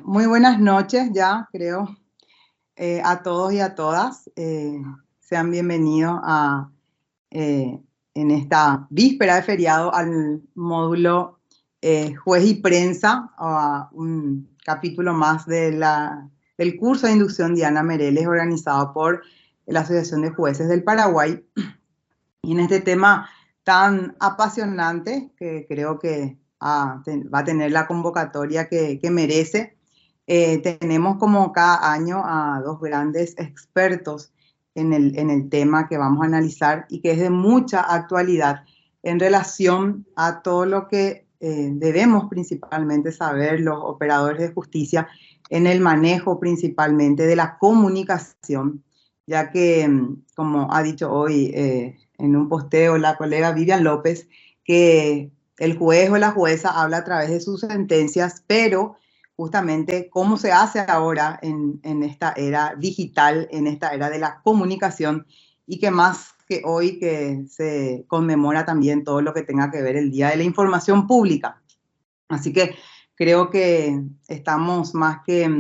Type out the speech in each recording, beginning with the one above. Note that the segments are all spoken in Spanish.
Muy buenas noches ya, creo, a todos y a todas. Sean bienvenidos en esta víspera de feriado al módulo Juez y Prensa, a un capítulo más del curso de inducción Diana Mereles, organizado por la Asociación de Jueces del Paraguay. Y en este tema tan apasionante, que creo que va a tener la convocatoria que merece, tenemos como cada año a dos grandes expertos en el tema que vamos a analizar y que es de mucha actualidad en relación a todo lo que debemos principalmente saber los operadores de justicia en el manejo principalmente de la comunicación, ya que, como ha dicho hoy en un posteo la colega Vivian López, que el juez o la jueza habla a través de sus sentencias, pero justamente cómo se hace ahora en esta era digital, en esta era de la comunicación, y que más que hoy que se conmemora también todo lo que tenga que ver el Día de la Información Pública. Así que creo que estamos más que,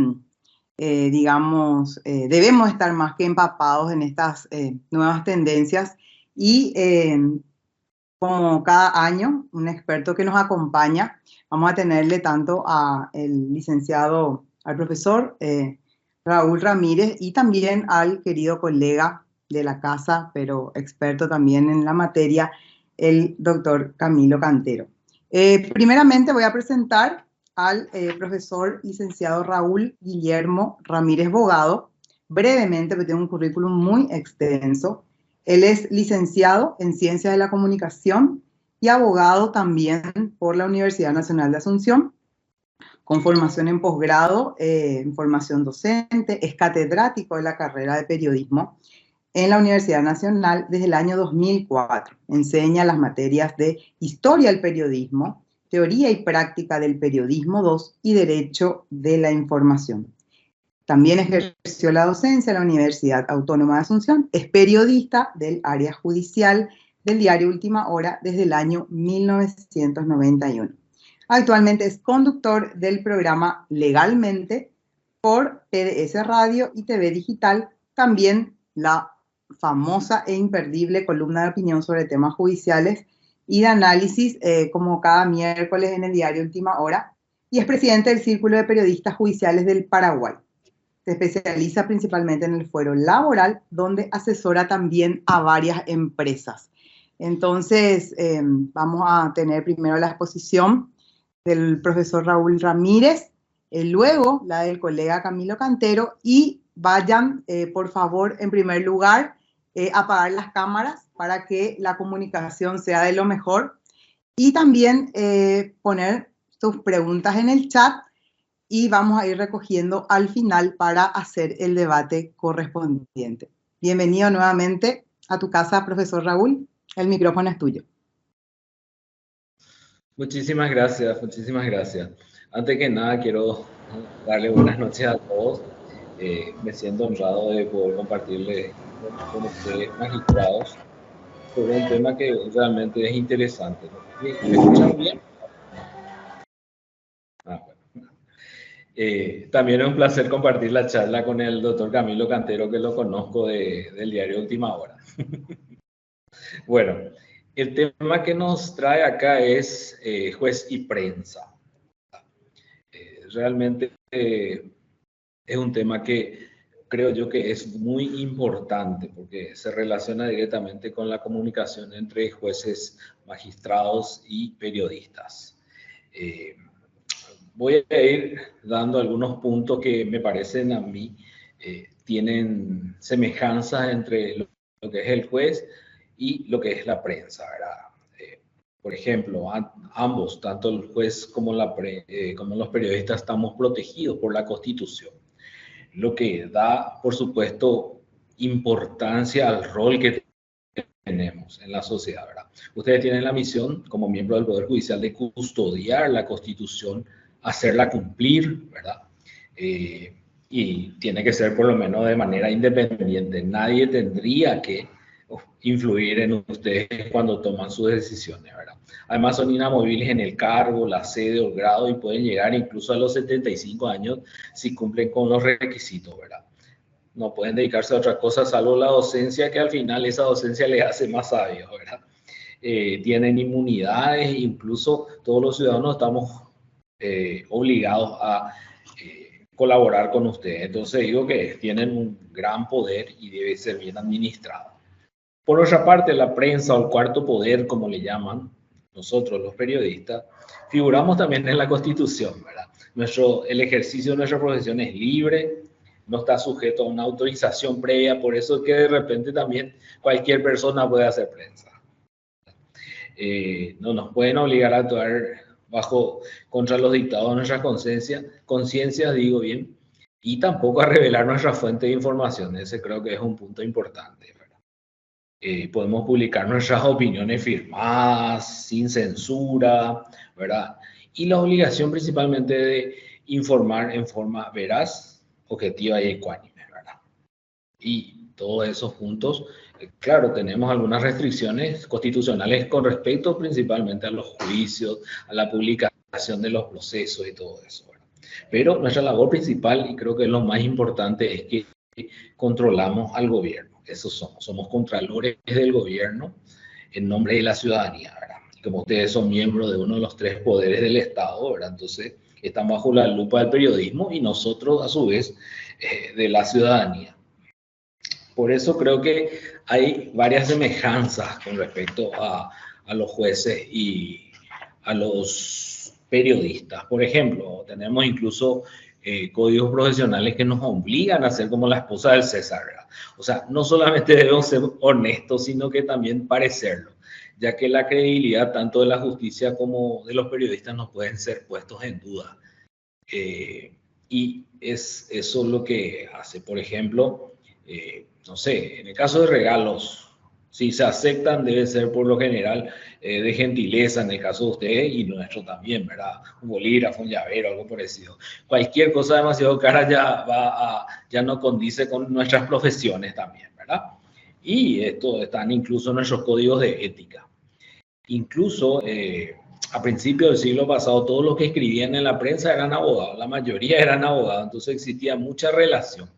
debemos estar más que empapados en estas nuevas tendencias y como cada año, un experto que nos acompaña. Vamos a tenerle tanto al profesor Raúl Ramírez y también al querido colega de la casa, pero experto también en la materia, el doctor Camilo Cantero. Primeramente voy a presentar al profesor licenciado Raúl Guillermo Ramírez Bogado, brevemente, porque tiene un currículum muy extenso. Él es licenciado en Ciencias de la Comunicación y abogado también por la Universidad Nacional de Asunción, con formación en posgrado, en formación docente. Es catedrático de la carrera de periodismo en la Universidad Nacional desde el año 2004. Enseña las materias de Historia del Periodismo, Teoría y Práctica del Periodismo 2 y Derecho de la Información. También ejerció la docencia en la Universidad Autónoma de Asunción. Es periodista del área judicial del diario Última Hora desde el año 1991. Actualmente es conductor del programa Legalmente por PDS Radio y TV Digital, también la famosa e imperdible columna de opinión sobre temas judiciales y de análisis, como cada miércoles en el diario Última Hora, y es presidente del Círculo de Periodistas Judiciales del Paraguay. Se especializa principalmente en el fuero laboral, donde asesora también a varias empresas. Entonces, vamos a tener primero la exposición del profesor Raúl Ramírez, luego la del colega Camilo Cantero, y vayan, por favor, en primer lugar, apagar las cámaras para que la comunicación sea de lo mejor, y también poner sus preguntas en el chat, y vamos a ir recogiendo al final para hacer el debate correspondiente. Bienvenido nuevamente a tu casa, profesor Raúl. El micrófono es tuyo. Muchísimas gracias, muchísimas gracias. Antes que nada, quiero darle buenas noches a todos. Me siento honrado de poder compartirles con ustedes, magistrados, sobre un tema que realmente es interesante. ¿Me escuchan bien? Bueno. También es un placer compartir la charla con el doctor Camilo Cantero, que lo conozco del diario Última Hora. Bueno, el tema que nos trae acá es juez y prensa. Realmente es un tema que creo yo que es muy importante porque se relaciona directamente con la comunicación entre jueces, magistrados y periodistas. Voy a ir dando algunos puntos que me parecen a mí tienen semejanzas entre lo que es el juez y lo que es la prensa, ¿verdad? Por ejemplo, ambos, tanto el juez como los periodistas, estamos protegidos por la Constitución, lo que da, por supuesto, importancia al rol que tenemos en la sociedad, ¿verdad? Ustedes tienen la misión, como miembro del Poder Judicial, de custodiar la Constitución, hacerla cumplir, ¿verdad? Y tiene que ser por lo menos de manera independiente. Nadie tendría que influir en ustedes cuando toman sus decisiones, ¿verdad? Además son inamovibles en el cargo, la sede o el grado y pueden llegar incluso a los 75 años si cumplen con los requisitos, ¿verdad? No pueden dedicarse a otra cosa salvo la docencia, que al final esa docencia les hace más sabios, ¿verdad? Tienen inmunidades, incluso todos los ciudadanos estamos obligados a colaborar con ustedes. Entonces digo que tienen un gran poder y debe ser bien administrado. Por otra parte, la prensa o el cuarto poder, como le llaman nosotros los periodistas, figuramos también en la Constitución, ¿verdad? El ejercicio de nuestra profesión es libre, no está sujeto a una autorización previa, por eso es que de repente también cualquier persona puede hacer prensa. No nos pueden obligar a actuar contra los dictados de nuestra conciencia, digo bien, y tampoco a revelar nuestra fuente de información. Ese creo que es un punto importante, ¿verdad? Podemos publicar nuestras opiniones firmadas, sin censura, ¿verdad? Y la obligación principalmente de informar en forma veraz, objetiva y ecuánime, ¿verdad? Y todos esos puntos, claro, tenemos algunas restricciones constitucionales con respecto principalmente a los juicios, a la publicación de los procesos y todo eso, ¿verdad? Pero nuestra labor principal, y creo que es lo más importante, es que controlamos al gobierno. Eso somos contralores del gobierno en nombre de la ciudadanía, ¿verdad? Como ustedes son miembros de uno de los tres poderes del Estado, ¿verdad? Entonces están bajo la lupa del periodismo y nosotros a su vez de la ciudadanía. Por eso creo que hay varias semejanzas con respecto a los jueces y a los periodistas. Por ejemplo, tenemos incluso códigos profesionales que nos obligan a ser como la esposa del César, ¿verdad? O sea, no solamente debemos ser honestos, sino que también parecerlo, ya que la credibilidad tanto de la justicia como de los periodistas no pueden ser puestos en duda. Y es eso lo que hace, por ejemplo, no sé, en el caso de regalos, si se aceptan debe ser por lo general de gentileza en el caso de ustedes y nuestro también, ¿verdad? Un bolígrafo, un llavero, algo parecido. Cualquier cosa demasiado cara ya no condice con nuestras profesiones también, ¿verdad? Y esto están incluso en nuestros códigos de ética. Incluso a principios del siglo pasado, todos los que escribían en la prensa eran abogados, la mayoría eran abogados, entonces existía mucha relación.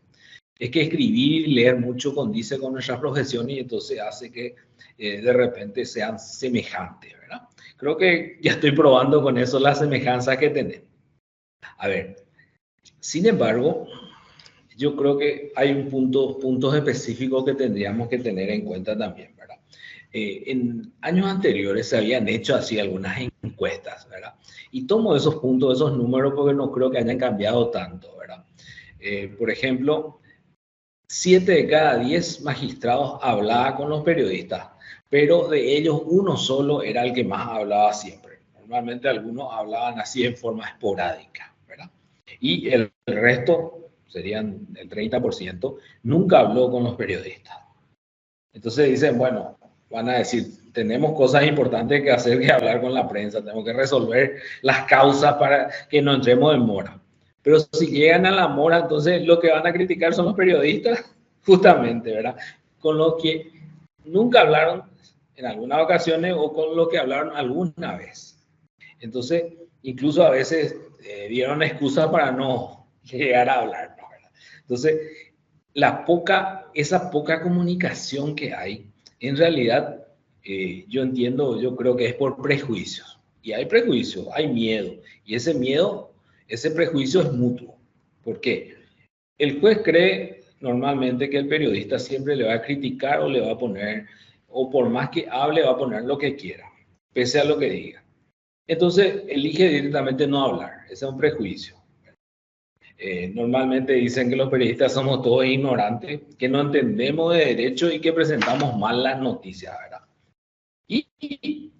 Es que escribir y leer mucho condice con nuestras profesiones y entonces hace que de repente sean semejantes, ¿verdad? Creo que ya estoy probando con eso las semejanzas que tenemos. A ver, sin embargo, yo creo que hay puntos específicos que tendríamos que tener en cuenta también, ¿verdad? En años anteriores se habían hecho así algunas encuestas, ¿verdad? Y tomo esos puntos, esos números, porque no creo que hayan cambiado tanto, ¿verdad? Por ejemplo, 7 de cada 10 magistrados hablaba con los periodistas, pero de ellos uno solo era el que más hablaba siempre. Normalmente algunos hablaban así en forma esporádica, ¿verdad? Y el resto, serían el 30%, nunca habló con los periodistas. Entonces dicen, bueno, van a decir, tenemos cosas importantes que hacer que hablar con la prensa, tenemos que resolver las causas para que no entremos en mora. Pero si llegan a la mora, entonces lo que van a criticar son los periodistas, justamente, ¿verdad? Con los que nunca hablaron en algunas ocasiones o con los que hablaron alguna vez. Entonces, incluso a veces dieron excusas para no llegar a hablar, ¿verdad? Entonces, esa poca comunicación que hay, en realidad, yo creo que es por prejuicios. Y hay prejuicios, hay miedo. Y ese miedo, ese prejuicio es mutuo. ¿Por qué? El juez cree normalmente que el periodista siempre le va a criticar o le va a poner, o por más que hable, va a poner lo que quiera, pese a lo que diga. Entonces, elige directamente no hablar. Ese es un prejuicio. Normalmente dicen que los periodistas somos todos ignorantes, que no entendemos de derecho y que presentamos mal las noticias, ¿verdad? Y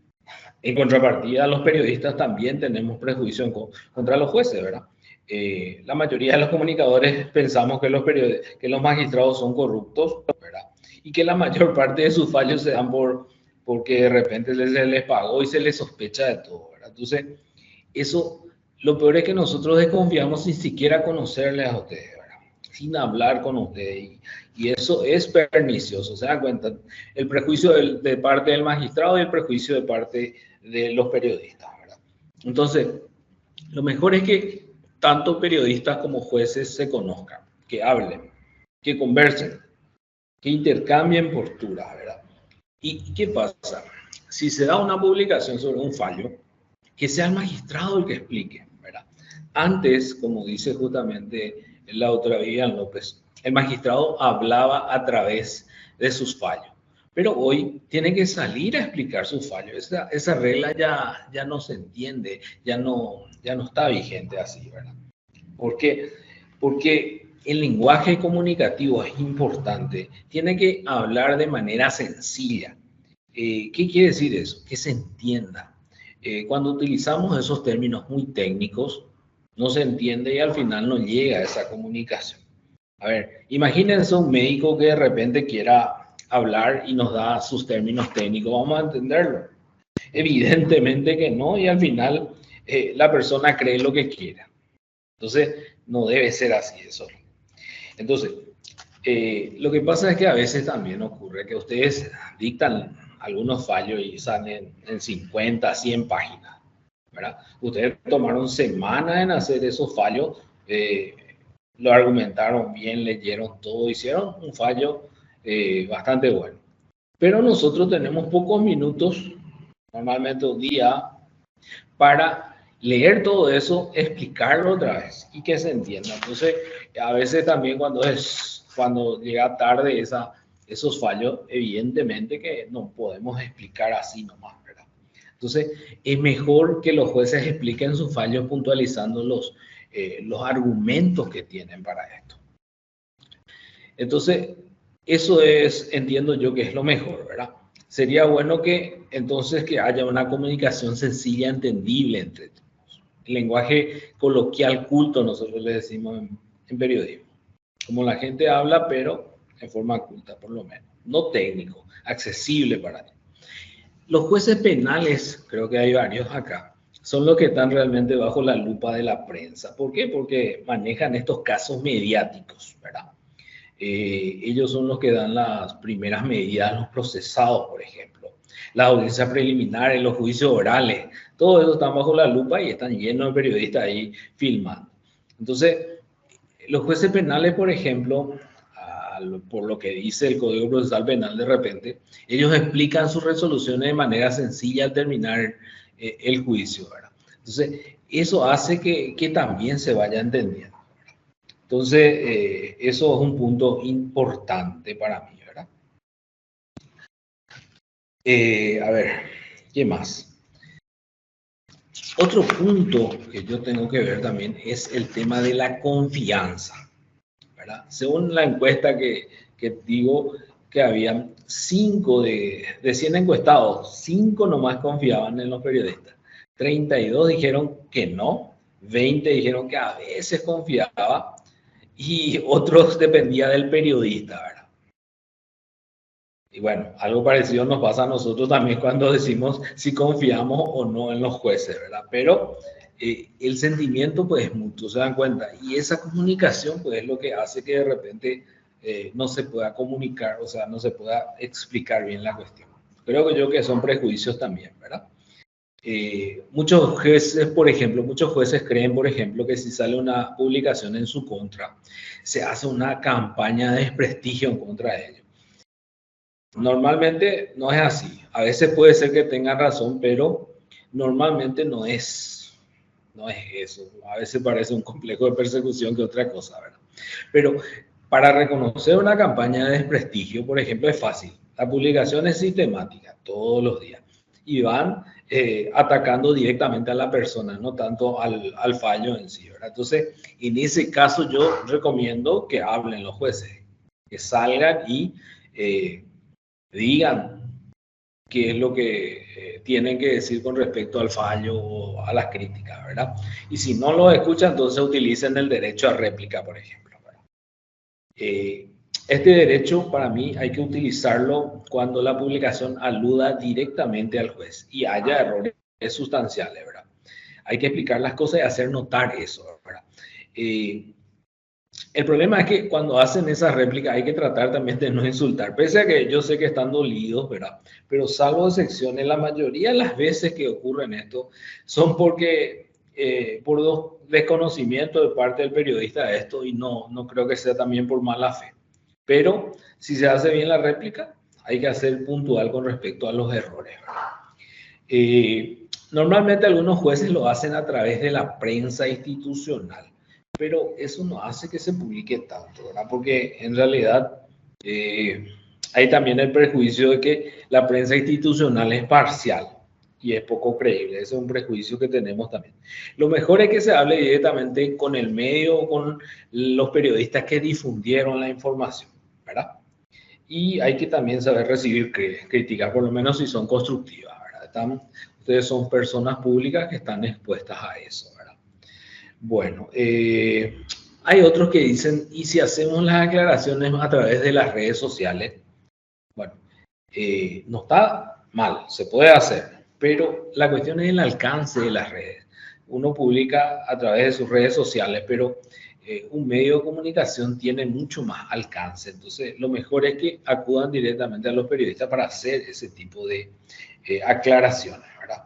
en contrapartida, los periodistas también tenemos prejuicio contra los jueces, ¿verdad? La mayoría de los comunicadores pensamos que los magistrados son corruptos, ¿verdad? Y que la mayor parte de sus fallos se dan porque de repente se les pagó y se les sospecha de todo, ¿verdad? Entonces, lo peor es que nosotros desconfiamos sin siquiera conocerles a ustedes, ¿verdad? sin hablar con usted. Y eso es pernicioso, ¿se dan cuenta? El prejuicio de parte del magistrado y el prejuicio de parte de los periodistas, ¿verdad? Entonces, lo mejor es que tanto periodistas como jueces se conozcan, que hablen, que conversen, que intercambien posturas, ¿verdad? ¿Y qué pasa? Si se da una publicación sobre un fallo, que sea el magistrado el que explique, ¿verdad? Antes, como dice justamente la doctora Vivian López, el magistrado hablaba a través de sus fallos, pero hoy tiene que salir a explicar sus fallos. Esa regla ya no se entiende, ya no está vigente así, ¿verdad? ¿Por qué? Porque el lenguaje comunicativo es importante, tiene que hablar de manera sencilla. ¿Qué quiere decir eso? Que se entienda. Cuando utilizamos esos términos muy técnicos, no se entiende y al final no llega a esa comunicación. A ver, imagínense un médico que de repente quiera hablar y nos da sus términos técnicos, ¿vamos a entenderlo? Evidentemente que no, y al final la persona cree lo que quiera. Entonces, no debe ser así eso. Entonces, lo que pasa es que a veces también ocurre que ustedes dictan algunos fallos y salen en 50, 100 páginas, ¿verdad? Ustedes tomaron semanas en hacer esos fallos, lo argumentaron bien, leyeron todo, hicieron un fallo bastante bueno. Pero nosotros tenemos pocos minutos, normalmente un día, para leer todo eso, explicarlo otra vez y que se entienda. Entonces, a veces también cuando llega tarde esos fallos, evidentemente que no podemos explicar así nomás, ¿verdad? Entonces, es mejor que los jueces expliquen sus fallos puntualizando los argumentos que tienen para esto. Entonces, eso es, entiendo yo que es lo mejor, ¿verdad? Sería bueno que entonces que haya una comunicación sencilla, entendible entre todos. El lenguaje coloquial culto, nosotros le decimos en periodismo. Como la gente habla, pero en forma culta, por lo menos. No técnico, accesible para él. Los jueces penales, creo que hay varios acá, son los que están realmente bajo la lupa de la prensa. ¿Por qué? Porque manejan estos casos mediáticos, ¿verdad? Ellos son los que dan las primeras medidas, los procesados, por ejemplo, las audiencias preliminares, los juicios orales, todo eso está bajo la lupa y están llenos de periodistas ahí filmando. Entonces, los jueces penales, por ejemplo, por lo que dice el Código Procesal Penal de repente, ellos explican sus resoluciones de manera sencilla al terminar el juicio, ¿verdad? Entonces, eso hace que también se vaya entendiendo. Entonces, eso es un punto importante para mí, ¿verdad? A ver, ¿qué más? Otro punto que yo tengo que ver también es el tema de la confianza, ¿verdad? Según la encuesta que digo que había 5 de 100 encuestados, 5 nomás confiaban en los periodistas, 32 dijeron que no, 20 dijeron que a veces confiaba, y otros dependía del periodista, ¿verdad? Y bueno, algo parecido nos pasa a nosotros también cuando decimos si confiamos o no en los jueces, ¿verdad? Pero el sentimiento pues es mutuo, se dan cuenta, y esa comunicación pues es lo que hace que de repente no se pueda comunicar, o sea, no se pueda explicar bien la cuestión. Creo yo que son prejuicios también, ¿verdad? Muchos jueces, por ejemplo, muchos jueces creen, por ejemplo, que si sale una publicación en su contra, se hace una campaña de desprestigio en contra de ellos. Normalmente no es así. A veces puede ser que tengan razón, pero normalmente no es eso. A veces parece un complejo de persecución que otra cosa, ¿verdad? Pero para reconocer una campaña de desprestigio, por ejemplo, es fácil. La publicación es sistemática, todos los días. Y van atacando directamente a la persona, no tanto al fallo en sí, ¿verdad? Entonces, en ese caso yo recomiendo que hablen los jueces, que salgan y digan qué es lo que tienen que decir con respecto al fallo o a las críticas, ¿verdad? Y si no lo escuchan, entonces utilicen el derecho a réplica, por ejemplo, ¿verdad? Este derecho para mí hay que utilizarlo cuando la publicación aluda directamente al juez y haya errores sustanciales, ¿verdad? Hay que explicar las cosas y hacer notar eso, ¿verdad? El problema es que cuando hacen esa réplica hay que tratar también de no insultar, pese a que yo sé que están dolidos, ¿verdad? Pero salvo excepciones, la mayoría de las veces que ocurren esto son porque por desconocimiento de parte del periodista de esto y no creo que sea también por mala fe. Pero si se hace bien la réplica, hay que hacer puntual con respecto a los errores, ¿verdad? Normalmente algunos jueces lo hacen a través de la prensa institucional, pero eso no hace que se publique tanto, ¿verdad? Porque en realidad hay también el prejuicio de que la prensa institucional es parcial y es poco creíble. Ese es un prejuicio que tenemos también. Lo mejor es que se hable directamente con el medio o con los periodistas que difundieron la información, ¿verdad? Y hay que también saber recibir críticas, por lo menos si son constructivas, ¿verdad? Ustedes son personas públicas que están expuestas a eso, ¿verdad? Bueno, hay otros que dicen, ¿y si hacemos las aclaraciones a través de las redes sociales? Bueno, no está mal, se puede hacer, pero la cuestión es el alcance de las redes. Uno publica a través de sus redes sociales, pero un medio de comunicación tiene mucho más alcance. Entonces, lo mejor es que acudan directamente a los periodistas para hacer ese tipo de aclaraciones, ¿verdad?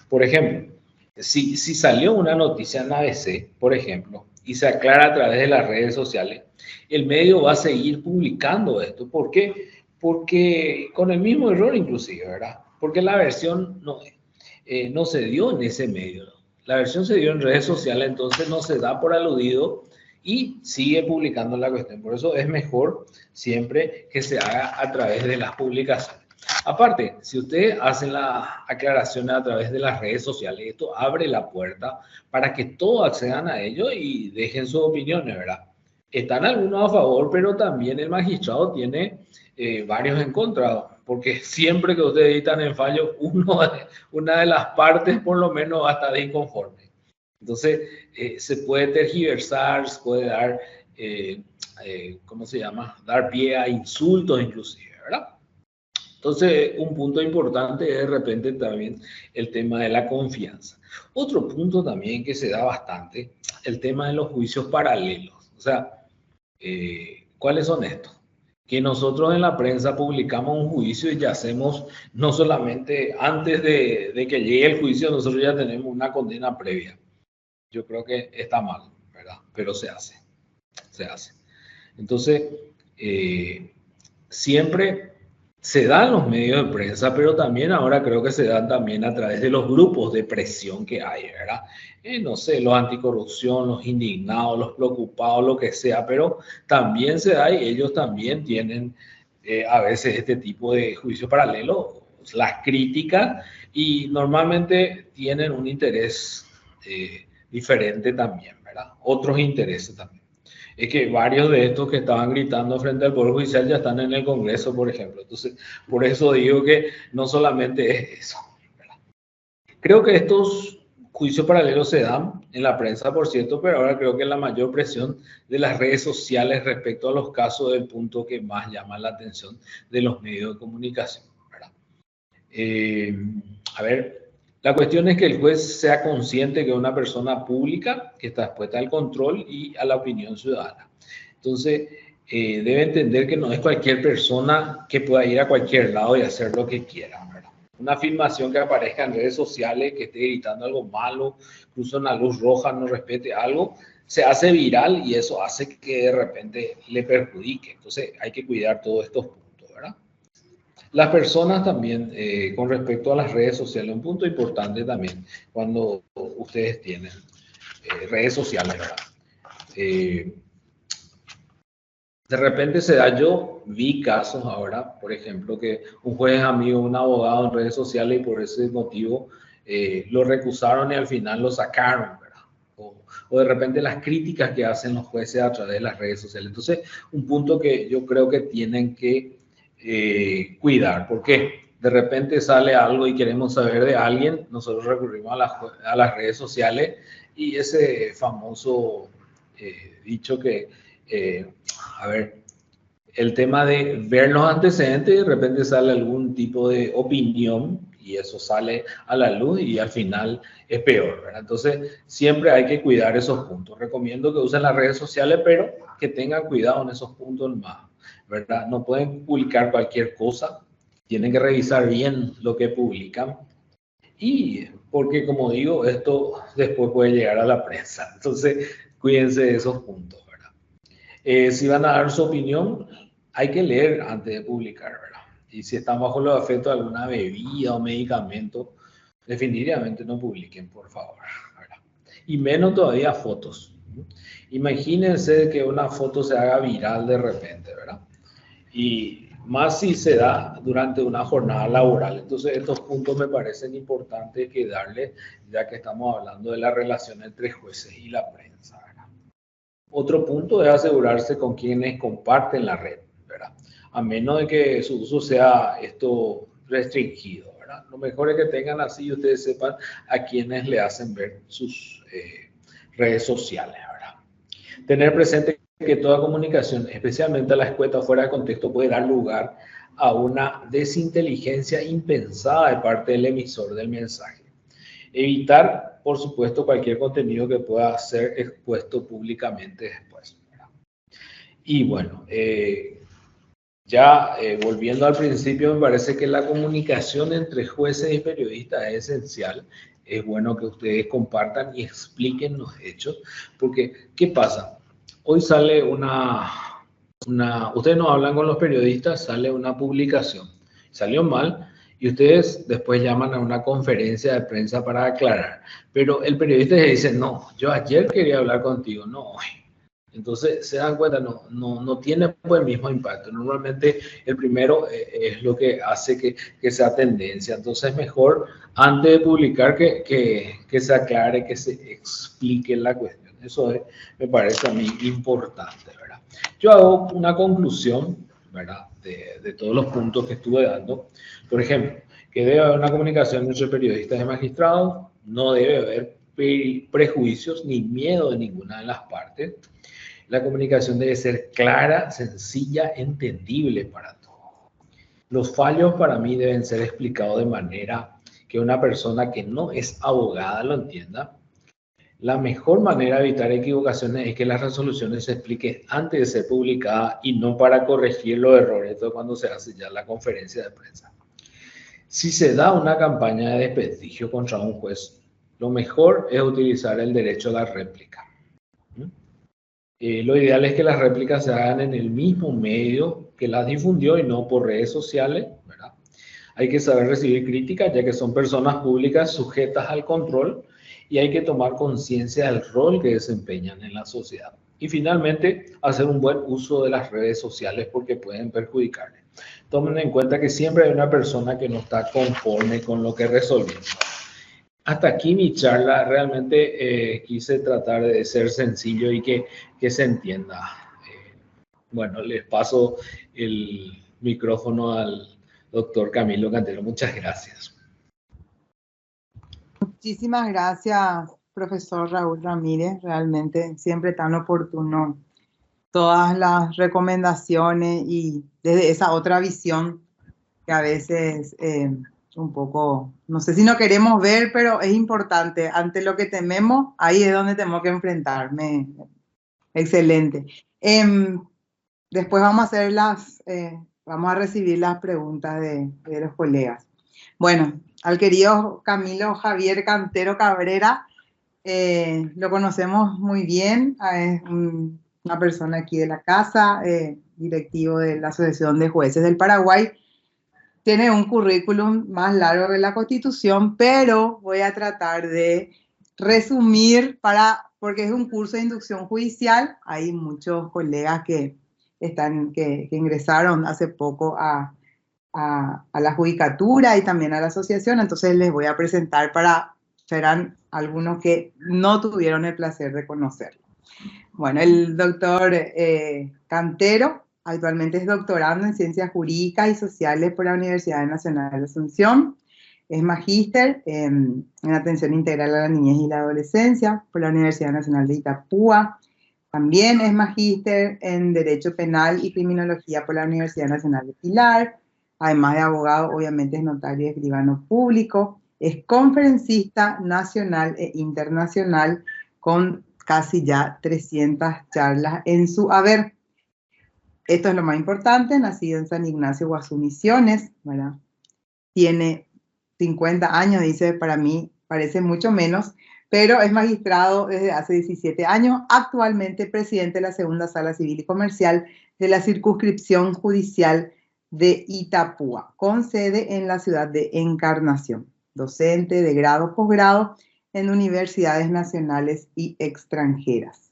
Por ejemplo, si salió una noticia en ABC, por ejemplo, y se aclara a través de las redes sociales, el medio va a seguir publicando esto. ¿Por qué? Porque con el mismo error inclusive, ¿verdad? Porque la versión no se dio en ese medio, ¿no? La versión se dio en redes sociales, entonces no se da por aludido y sigue publicando la cuestión. Por eso es mejor siempre que se haga a través de las publicaciones. Aparte, si ustedes hacen las aclaraciones a través de las redes sociales, esto abre la puerta para que todos accedan a ello y dejen sus opiniones, ¿verdad? Están algunos a favor, pero también el magistrado tiene varios en contra, porque siempre que ustedes editan en fallo, una de las partes por lo menos va a estar inconforme. Entonces, se puede tergiversar, se puede dar, ¿cómo se llama? Dar pie a insultos inclusive, ¿verdad? Entonces, un punto importante es de repente también el tema de la confianza. Otro punto también que se da bastante, el tema de los juicios paralelos. O sea, ¿cuáles son estos? Que nosotros en la prensa publicamos un juicio y ya hacemos, no solamente antes de que llegue el juicio, nosotros ya tenemos una condena previa. Yo creo que está mal, ¿verdad? Pero se hace, se hace. Entonces, siempre se dan los medios de prensa, pero también ahora creo que se dan también a través de los grupos de presión que hay, ¿verdad? No sé, los anticorrupción, los indignados, los preocupados, lo que sea, pero también se da y ellos también tienen a veces este tipo de juicio paralelo, las críticas, y normalmente tienen un interés diferente también, ¿verdad? Otros intereses también. Es que varios de estos que estaban gritando frente al Poder Judicial ya están en el Congreso, por ejemplo. Entonces, por eso digo que no solamente es eso, ¿verdad? Creo que estos juicios paralelos se dan en la prensa, por cierto, pero ahora creo que la mayor presión de las redes sociales respecto a los casos es el punto que más llama la atención de los medios de comunicación, ¿verdad? A ver, la cuestión es que el juez sea consciente que es una persona pública que está expuesta al control y a la opinión ciudadana. Entonces, debe entender que no es cualquier persona que pueda ir a cualquier lado y hacer lo que quiera, ¿verdad? Una afirmación que aparezca en redes sociales, que esté gritando algo malo, cruza una luz roja, no respete algo, se hace viral y eso hace que de repente le perjudique. Entonces, hay que cuidar todos estos puntos, ¿verdad? Las personas también, con respecto a las redes sociales, un punto importante también cuando ustedes tienen redes sociales, ¿verdad? De repente se da, yo vi casos ahora, por ejemplo, que un juez es amigo de un abogado en redes sociales y por ese motivo lo recusaron y al final lo sacaron, ¿verdad? O de repente las críticas que hacen los jueces a través de las redes sociales. Entonces, un punto que yo creo que tienen que cuidar, porque de repente sale algo y queremos saber de alguien, nosotros recurrimos a las redes sociales y ese famoso dicho que, a ver, el tema de ver los antecedentes y de repente sale algún tipo de opinión y eso sale a la luz y al final es peor, ¿verdad? Entonces, siempre hay que cuidar esos puntos. Recomiendo que usen las redes sociales, pero que tengan cuidado en esos puntos más, ¿verdad? No pueden publicar cualquier cosa, tienen que revisar bien lo que publican. Y porque, como digo, esto después puede llegar a la prensa. Entonces, cuídense de esos puntos, ¿verdad? Si van a dar su opinión, hay que leer antes de publicar, ¿verdad? Y si están bajo los efectos de alguna bebida o medicamento, definitivamente no publiquen, por favor, ¿verdad? Y menos todavía fotos. Imagínense que una foto se haga viral de repente, ¿verdad? Y más si se da durante una jornada laboral. Entonces, estos puntos me parecen importantes que darle, ya que estamos hablando de la relación entre jueces y la prensa, ¿verdad? Otro punto es asegurarse con quienes comparten la red, ¿verdad? A menos de que su uso sea esto restringido, ¿verdad? Lo mejor es que tengan así y ustedes sepan a quienes le hacen ver sus redes sociales, ¿verdad? Tener presente que toda comunicación, especialmente la escueta fuera de contexto, puede dar lugar a una desinteligencia impensada de parte del emisor del mensaje. Evitar, por supuesto, cualquier contenido que pueda ser expuesto públicamente después, ¿verdad? Y bueno, volviendo al principio, me parece que la comunicación entre jueces y periodistas es esencial. Es bueno que ustedes compartan y expliquen los hechos, porque ¿qué pasa? Hoy sale ustedes no hablan con los periodistas, sale una publicación, salió mal y ustedes después llaman a una conferencia de prensa para aclarar, pero el periodista dice, no, yo ayer quería hablar contigo, no hoy. Entonces se dan cuenta, no tiene el mismo impacto. Normalmente el primero es lo que hace que sea tendencia. Entonces es mejor antes de publicar que se aclare, que se explique la cuestión. Eso me parece a mí importante, ¿verdad? Yo hago una conclusión, ¿verdad? De todos los puntos que estuve dando. Por ejemplo, que debe haber una comunicación entre periodistas y magistrados, no debe haber prejuicios ni miedo de ninguna de las partes. La comunicación debe ser clara, sencilla, entendible para todos. Los fallos para mí deben ser explicados de manera que una persona que no es abogada lo entienda. La mejor manera de evitar equivocaciones es que las resoluciones se expliquen antes de ser publicadas y no para corregir los errores. Esto cuando se hace ya la conferencia de prensa. Si se da una campaña de desprestigio contra un juez, lo mejor es utilizar el derecho a la réplica. Lo ideal es que las réplicas se hagan en el mismo medio que las difundió y no por redes sociales, ¿verdad? Hay que saber recibir críticas, ya que son personas públicas sujetas al control y hay que tomar conciencia del rol que desempeñan en la sociedad. Y finalmente, hacer un buen uso de las redes sociales porque pueden perjudicarle. Tomen en cuenta que siempre hay una persona que no está conforme con lo que resolvimos. Hasta aquí mi charla. Realmente quise tratar de ser sencillo y que se entienda. Bueno, les paso el micrófono al doctor Camilo Cantero. Muchas gracias. Muchísimas gracias, profesor Raúl Ramírez. Realmente siempre tan oportuno todas las recomendaciones y desde esa otra visión que a veces un poco, no sé si no queremos ver, pero es importante. Ante lo que tememos, ahí es donde tenemos que enfrentarme. Excelente. Después vamos a hacer vamos a recibir las preguntas de los colegas. Bueno, al querido Camilo Javier Cantero Cabrera, lo conocemos muy bien, es una persona aquí de la casa, directivo de la Asociación de Jueces del Paraguay. Tiene un currículum más largo que la Constitución, pero voy a tratar de resumir porque es un curso de inducción judicial. Hay muchos colegas que ingresaron hace poco a la judicatura y también a la asociación, entonces les voy a presentar serán algunos que no tuvieron el placer de conocerlo. Bueno, el doctor Cantero actualmente es doctorando en Ciencias Jurídicas y Sociales por la Universidad Nacional de Asunción. Es magíster en Atención Integral a la Niñez y la Adolescencia por la Universidad Nacional de Itapúa. También es magíster en Derecho Penal y Criminología por la Universidad Nacional de Pilar. Además de abogado, obviamente es notario y escribano público. Es conferencista nacional e internacional con casi ya 300 charlas en su haber. Esto es lo más importante, nacido en San Ignacio, Guazú, Misiones, ¿verdad? Tiene 50 años, dice, para mí parece mucho menos, pero es magistrado desde hace 17 años, actualmente presidente de la Segunda Sala Civil y Comercial de la Circunscripción Judicial de Itapúa, con sede en la ciudad de Encarnación, docente de grado, posgrado en universidades nacionales y extranjeras.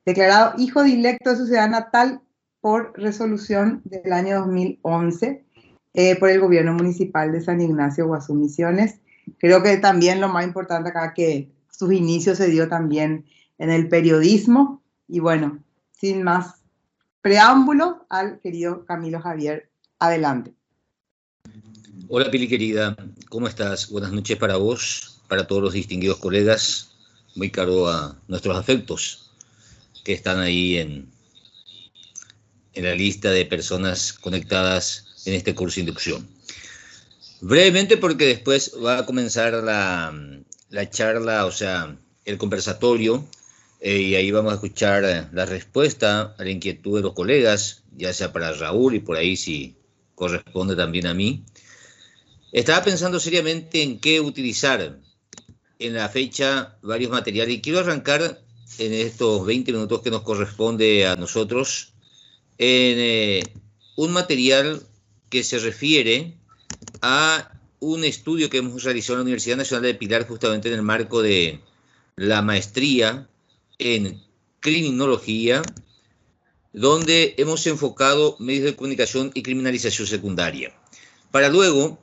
Declarado hijo directo de su ciudad natal por resolución del año 2011 por el gobierno municipal de San Ignacio, Guazú, Misiones. Creo que también lo más importante acá que sus inicios se dio también en el periodismo. Y bueno, sin más preámbulos, al querido Camilo Javier, adelante. Hola Pili querida, ¿cómo estás? Buenas noches para vos, para todos los distinguidos colegas, muy caro a nuestros afectos que están ahí en la lista de personas conectadas en este curso de inducción. Brevemente, porque después va a comenzar la charla, o sea, el conversatorio, y ahí vamos a escuchar la respuesta a la inquietud de los colegas, ya sea para Raúl y por ahí si corresponde también a mí. Estaba pensando seriamente en qué utilizar en la fecha varios materiales y quiero arrancar en estos 20 minutos que nos corresponde a nosotros en un material que se refiere a un estudio que hemos realizado en la Universidad Nacional de Pilar justamente en el marco de la maestría en criminología, donde hemos enfocado medios de comunicación y criminalización secundaria, para luego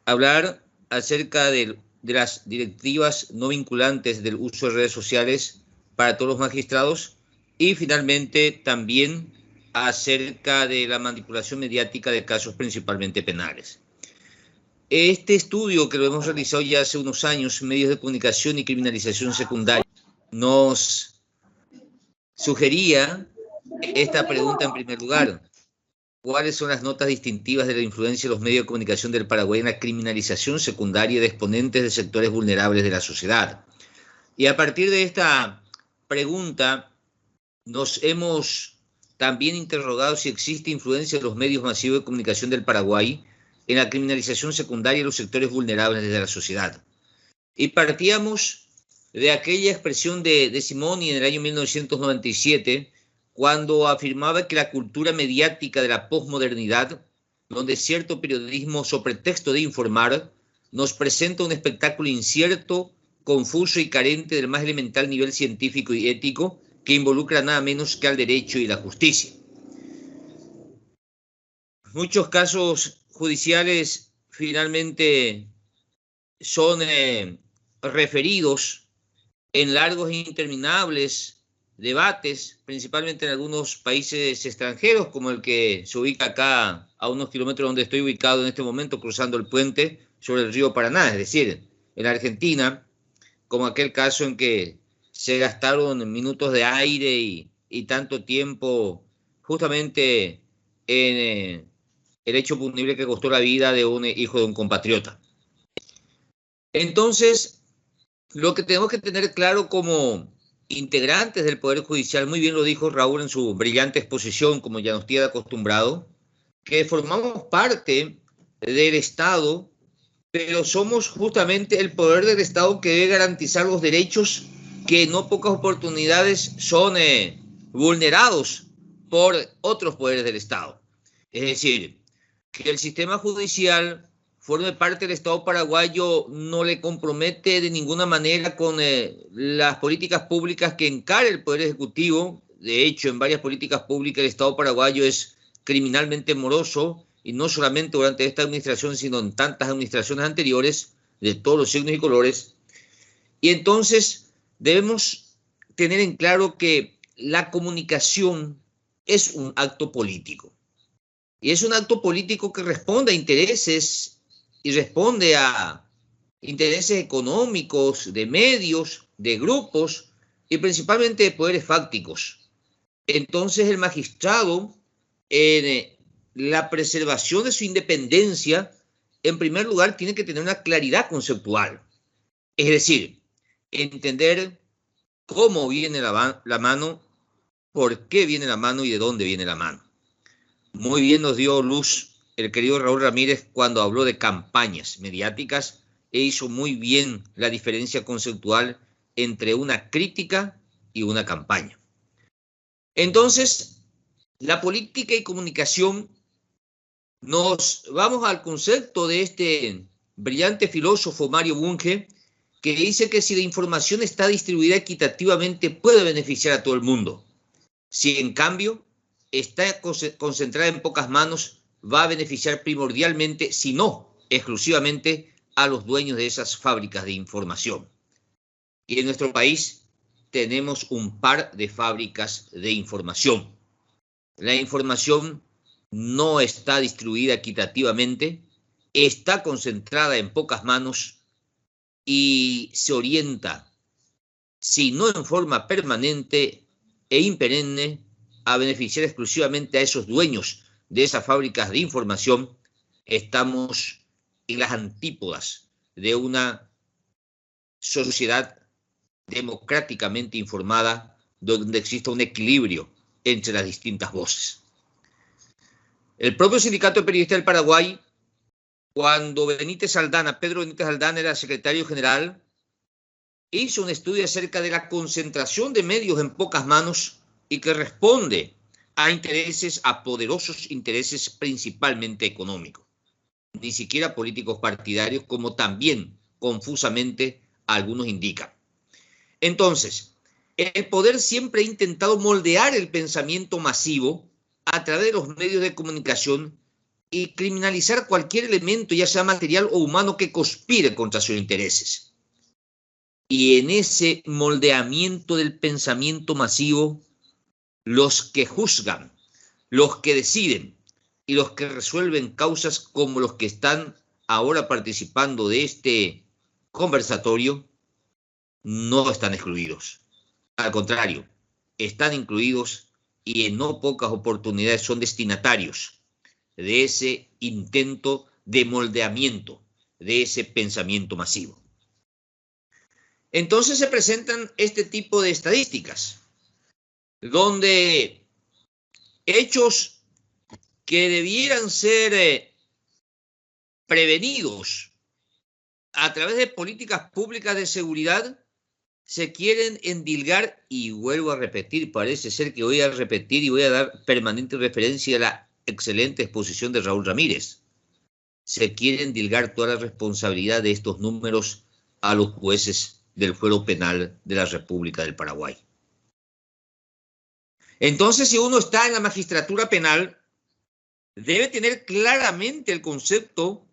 hablar acerca de las directivas no vinculantes del uso de redes sociales para todos los magistrados y finalmente también acerca de la manipulación mediática de casos principalmente penales. Este estudio que lo hemos realizado ya hace unos años, medios de comunicación y criminalización secundaria, nos sugería esta pregunta en primer lugar. ¿Cuáles son las notas distintivas de la influencia de los medios de comunicación del Paraguay en la criminalización secundaria de exponentes de sectores vulnerables de la sociedad? Y a partir de esta pregunta nos hemos también interrogado si existe influencia de los medios masivos de comunicación del Paraguay en la criminalización secundaria de los sectores vulnerables de la sociedad. Y partíamos de aquella expresión de Simoni en el año 1997, cuando afirmaba que la cultura mediática de la posmodernidad, donde cierto periodismo, sobre pretexto de informar, nos presenta un espectáculo incierto, confuso y carente del más elemental nivel científico y ético, que involucra nada menos que al derecho y la justicia. Muchos casos judiciales finalmente son referidos en largos e interminables debates, principalmente en algunos países extranjeros, como el que se ubica acá a unos kilómetros donde estoy ubicado en este momento, cruzando el puente sobre el río Paraná, es decir, en Argentina, como aquel caso en que se gastaron minutos de aire y tanto tiempo justamente en el hecho punible que costó la vida de un hijo de un compatriota. Entonces, lo que tenemos que tener claro como integrantes del Poder Judicial, muy bien lo dijo Raúl en su brillante exposición, como ya nos tiene acostumbrado, que formamos parte del Estado, pero somos justamente el poder del Estado que debe garantizar los derechos que en no pocas oportunidades son vulnerados por otros poderes del Estado. Es decir, que el sistema judicial forme parte del Estado paraguayo no le compromete de ninguna manera con las políticas públicas que encara el Poder Ejecutivo. De hecho, en varias políticas públicas el Estado paraguayo es criminalmente moroso, y no solamente durante esta administración, sino en tantas administraciones anteriores, de todos los signos y colores. Y entonces debemos tener en claro que la comunicación es un acto político. Y es un acto político que responde a intereses y responde a intereses económicos, de medios, de grupos y principalmente de poderes fácticos. Entonces el magistrado, en la preservación de su independencia, en primer lugar tiene que tener una claridad conceptual. Es decir, entender cómo viene la mano, por qué viene la mano y de dónde viene la mano. Muy bien nos dio luz el querido Raúl Ramírez cuando habló de campañas mediáticas e hizo muy bien la diferencia conceptual entre una crítica y una campaña. Entonces, la política y comunicación, nos vamos al concepto de este brillante filósofo Mario Bunge, que dice que si la información está distribuida equitativamente puede beneficiar a todo el mundo. Si en cambio está concentrada en pocas manos, va a beneficiar primordialmente, si no exclusivamente, a los dueños de esas fábricas de información. Y en nuestro país tenemos un par de fábricas de información. La información no está distribuida equitativamente, está concentrada en pocas manos y se orienta, si no en forma permanente e imperenne, a beneficiar exclusivamente a esos dueños de esas fábricas de información. Estamos en las antípodas de una sociedad democráticamente informada, donde exista un equilibrio entre las distintas voces. El propio Sindicato de Periodistas del Paraguay, cuando Pedro Benítez Aldana era secretario general, hizo un estudio acerca de la concentración de medios en pocas manos y que responde a poderosos intereses principalmente económicos, ni siquiera políticos partidarios, como también confusamente algunos indican. Entonces, el poder siempre ha intentado moldear el pensamiento masivo a través de los medios de comunicación y criminalizar cualquier elemento, ya sea material o humano, que conspire contra sus intereses. Y en ese moldeamiento del pensamiento masivo, los que juzgan, los que deciden y los que resuelven causas, como los que están ahora participando de este conversatorio, no están excluidos. Al contrario, están incluidos y en no pocas oportunidades son destinatarios de ese intento de moldeamiento de ese pensamiento masivo. Entonces se presentan este tipo de estadísticas, donde hechos que debieran ser prevenidos a través de políticas públicas de seguridad se quieren endilgar, y vuelvo a repetir, parece ser que voy a repetir y voy a dar permanente referencia a la excelente exposición de Raúl Ramírez. Se quiere endilgar toda la responsabilidad de estos números a los jueces del fuero penal de la República del Paraguay. Entonces, si uno está en la magistratura penal, debe tener claramente el concepto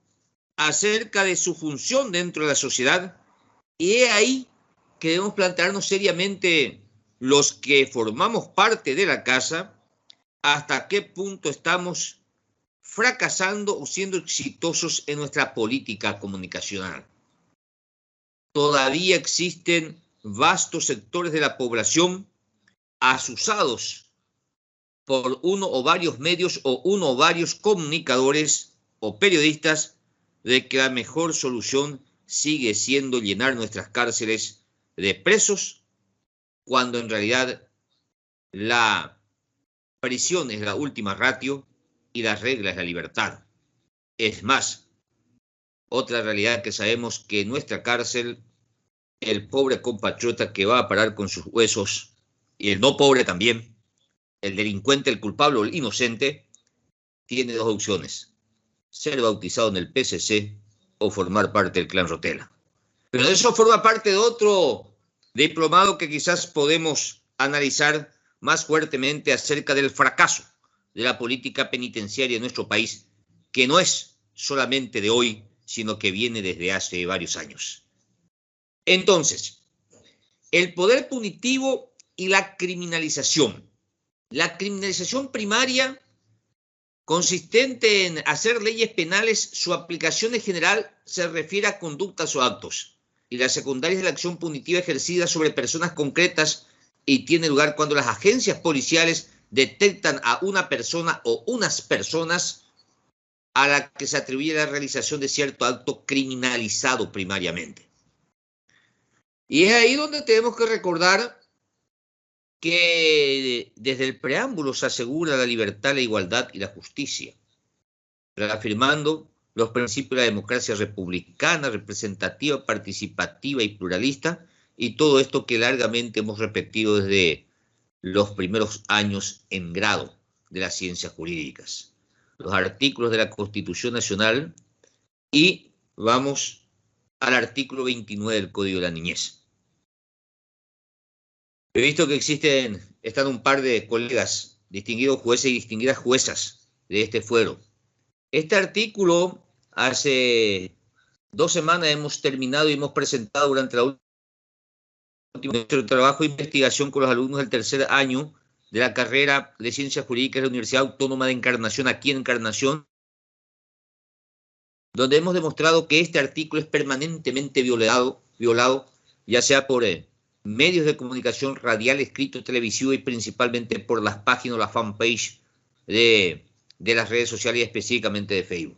acerca de su función dentro de la sociedad, y es ahí que debemos plantearnos seriamente, los que formamos parte de la casa, hasta qué punto estamos fracasando o siendo exitosos en nuestra política comunicacional. Todavía existen vastos sectores de la población asusados por uno o varios medios o uno o varios comunicadores o periodistas de que la mejor solución sigue siendo llenar nuestras cárceles de presos, cuando en realidad la prisión es la última ratio y la regla es la libertad. Es más, otra realidad que sabemos, que en nuestra cárcel el pobre compatriota que va a parar con sus huesos, y el no pobre también, el delincuente, el culpable o el inocente, tiene dos opciones: ser bautizado en el PCC o formar parte del clan Rotela. Pero eso forma parte de otro diplomado que quizás podemos analizar más fuertemente acerca del fracaso de la política penitenciaria en nuestro país, que no es solamente de hoy, sino que viene desde hace varios años. Entonces, el poder punitivo y la criminalización. La criminalización primaria, consistente en hacer leyes penales, su aplicación en general se refiere a conductas o actos, y la secundaria es la acción punitiva ejercida sobre personas concretas y tiene lugar cuando las agencias policiales detectan a una persona o unas personas a la que se atribuye la realización de cierto acto criminalizado primariamente. Y es ahí donde tenemos que recordar que desde el preámbulo se asegura la libertad, la igualdad y la justicia, reafirmando los principios de la democracia republicana, representativa, participativa y pluralista, y todo esto que largamente hemos repetido desde los primeros años en grado de las ciencias jurídicas. Los artículos de la Constitución Nacional y vamos al artículo 29 del Código de la Niñez. He visto que están un par de colegas, distinguidos jueces y distinguidas juezas de este fuero. Este artículo, hace 2 semanas hemos terminado y hemos presentado durante la última nuestro trabajo de investigación con los alumnos del tercer año de la carrera de Ciencias Jurídicas de la Universidad Autónoma de Encarnación, aquí en Encarnación, donde hemos demostrado que este artículo es permanentemente violado, ya sea por medios de comunicación radial, escrito, televisivo y principalmente por las páginas o la fanpage de las redes sociales y específicamente de Facebook.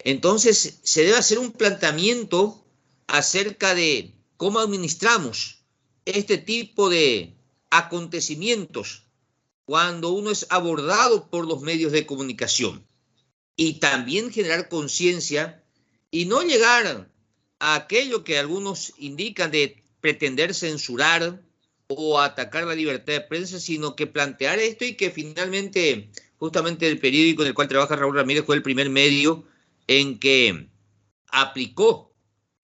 Entonces, se debe hacer un planteamiento acerca de cómo administramos este tipo de acontecimientos cuando uno es abordado por los medios de comunicación, y también generar conciencia y no llegar a aquello que algunos indican de pretender censurar o atacar la libertad de prensa, sino que plantear esto y que finalmente justamente el periódico en el cual trabaja Raúl Ramírez fue el primer medio en que aplicó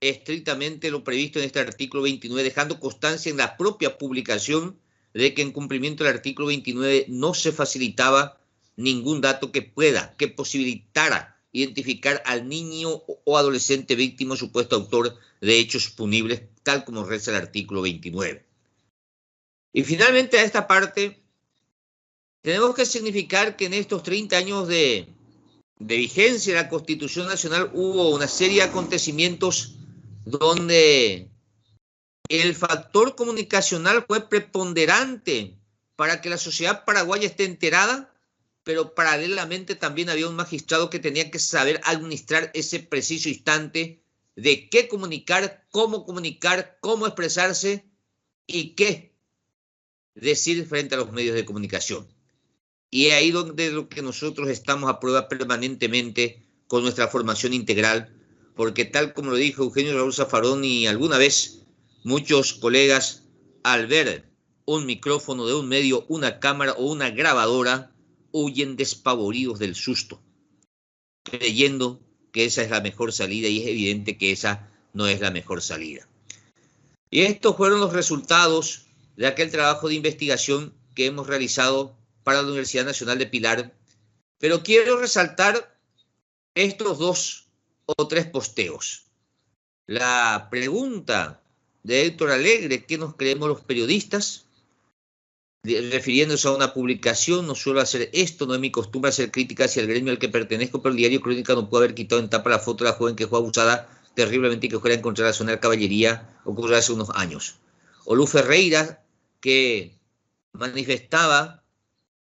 estrictamente lo previsto en este artículo 29, dejando constancia en la propia publicación de que en cumplimiento del artículo 29 no se facilitaba ningún dato que posibilitara identificar al niño o adolescente víctima o supuesto autor de hechos punibles, tal como reza el artículo 29. Y finalmente a esta parte tenemos que significar que en estos 30 años de vigencia de la Constitución Nacional hubo una serie de acontecimientos donde el factor comunicacional fue preponderante para que la sociedad paraguaya esté enterada, pero paralelamente también había un magistrado que tenía que saber administrar ese preciso instante de qué comunicar, cómo expresarse y qué decir frente a los medios de comunicación. Y es ahí donde lo que nosotros estamos a prueba permanentemente con nuestra formación integral, porque tal como lo dijo Eugenio Raúl Zaffaroni alguna vez, muchos colegas al ver un micrófono de un medio, una cámara o una grabadora, huyen despavoridos del susto, creyendo que esa es la mejor salida, y es evidente que esa no es la mejor salida. Y estos fueron los resultados de aquel trabajo de investigación que hemos realizado para la Universidad Nacional de Pilar, pero quiero resaltar estos 2 o 3 posteos. La pregunta de Héctor Alegre: ¿qué nos creemos los periodistas? Refiriéndose a una publicación: no suelo hacer esto, no es mi costumbre hacer crítica hacia el gremio al que pertenezco, pero el diario Crónica no puede haber quitado en tapa la foto de la joven que fue abusada terriblemente y que fuera encontrada en la zona de Caballería, ocurrió hace unos años. O Luz Ferreira, que manifestaba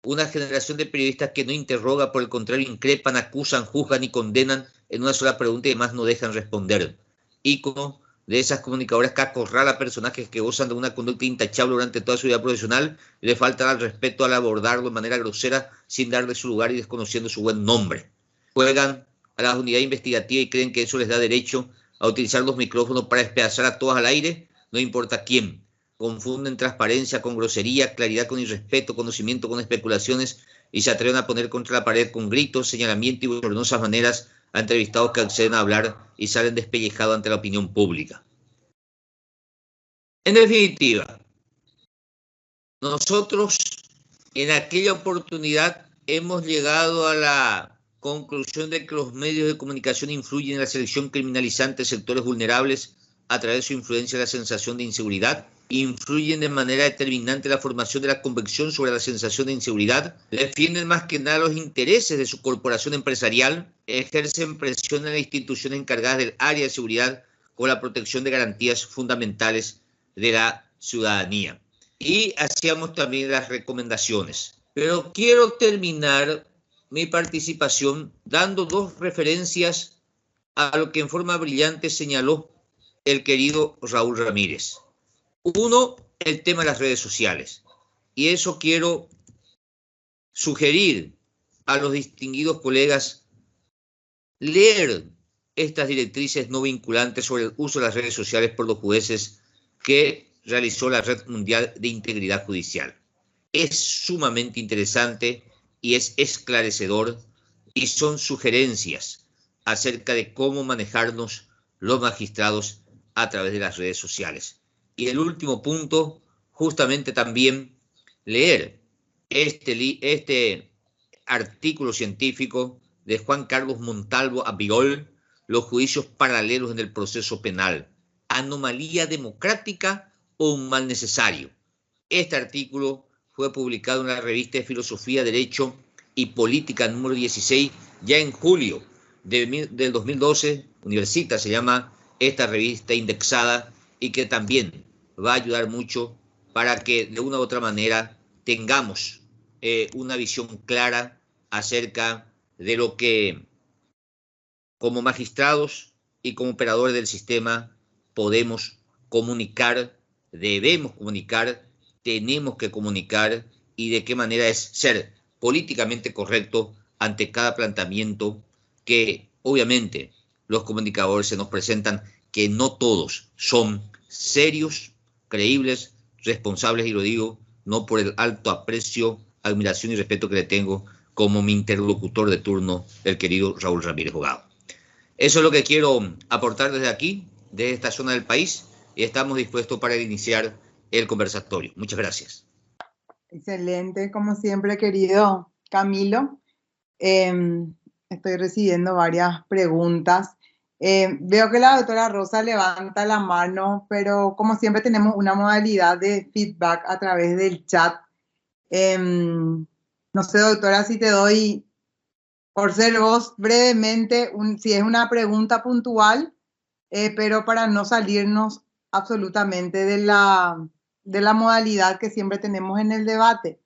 una generación de periodistas que no interroga, por el contrario increpan, acusan, juzgan y condenan en una sola pregunta y además no dejan responder. Ícono de esas comunicadoras que acorralan a personajes que gozan de una conducta intachable durante toda su vida profesional y le faltan al respeto al abordarlo de manera grosera sin darle su lugar y desconociendo su buen nombre. Juegan a la unidad investigativa y creen que eso les da derecho a utilizar los micrófonos para despedazar a todas al aire, no importa quién. Confunden transparencia con grosería, claridad con irrespeto, conocimiento con especulaciones y se atreven a poner contra la pared con gritos, señalamientos y bochornosas maneras a entrevistados que acceden a hablar y salen despellejados ante la opinión pública. En definitiva, nosotros en aquella oportunidad hemos llegado a la conclusión de que los medios de comunicación influyen en la selección criminalizante de sectores vulnerables a través de su influencia en la sensación de inseguridad, influyen de manera determinante la formación de la convicción sobre la sensación de inseguridad, defienden más que nada los intereses de su corporación empresarial, ejercen presión en las instituciones encargadas del área de seguridad con la protección de garantías fundamentales de la ciudadanía. Y hacíamos también las recomendaciones. Pero quiero terminar mi participación dando 2 referencias a lo que en forma brillante señaló el querido Raúl Ramírez. Uno, el tema de las redes sociales. Y eso quiero sugerir a los distinguidos colegas leer estas directrices no vinculantes sobre el uso de las redes sociales por los jueces que realizó la Red Mundial de Integridad Judicial. Es sumamente interesante y es esclarecedor y son sugerencias acerca de cómo manejarnos los magistrados a través de las redes sociales. Y el último punto, justamente también leer este artículo científico de Juan Carlos Montalvo Abigol, Los juicios paralelos en el proceso penal, anomalía democrática o un mal necesario. Este artículo fue publicado en la revista de Filosofía, Derecho y Política número 16, ya en julio del 2012, Universitas se llama esta revista indexada, y que también va a ayudar mucho para que de una u otra manera tengamos una visión clara acerca de lo que como magistrados y como operadores del sistema podemos comunicar, debemos comunicar, tenemos que comunicar, y de qué manera es ser políticamente correcto ante cada planteamiento que obviamente los comunicadores se nos presentan, que no todos son serios, creíbles, responsables, y lo digo no por el alto aprecio, admiración y respeto que le tengo como mi interlocutor de turno, el querido Raúl Ramírez Jugado. Eso es lo que quiero aportar desde aquí, desde esta zona del país, y estamos dispuestos para iniciar el conversatorio. Muchas gracias. Excelente, como siempre, querido Camilo. Estoy recibiendo varias preguntas. Veo que la doctora Rosa levanta la mano, pero como siempre tenemos una modalidad de feedback a través del chat. No sé, doctora, si te doy, por ser vos, brevemente, si es una pregunta puntual, pero para no salirnos absolutamente de la modalidad que siempre tenemos en el debate.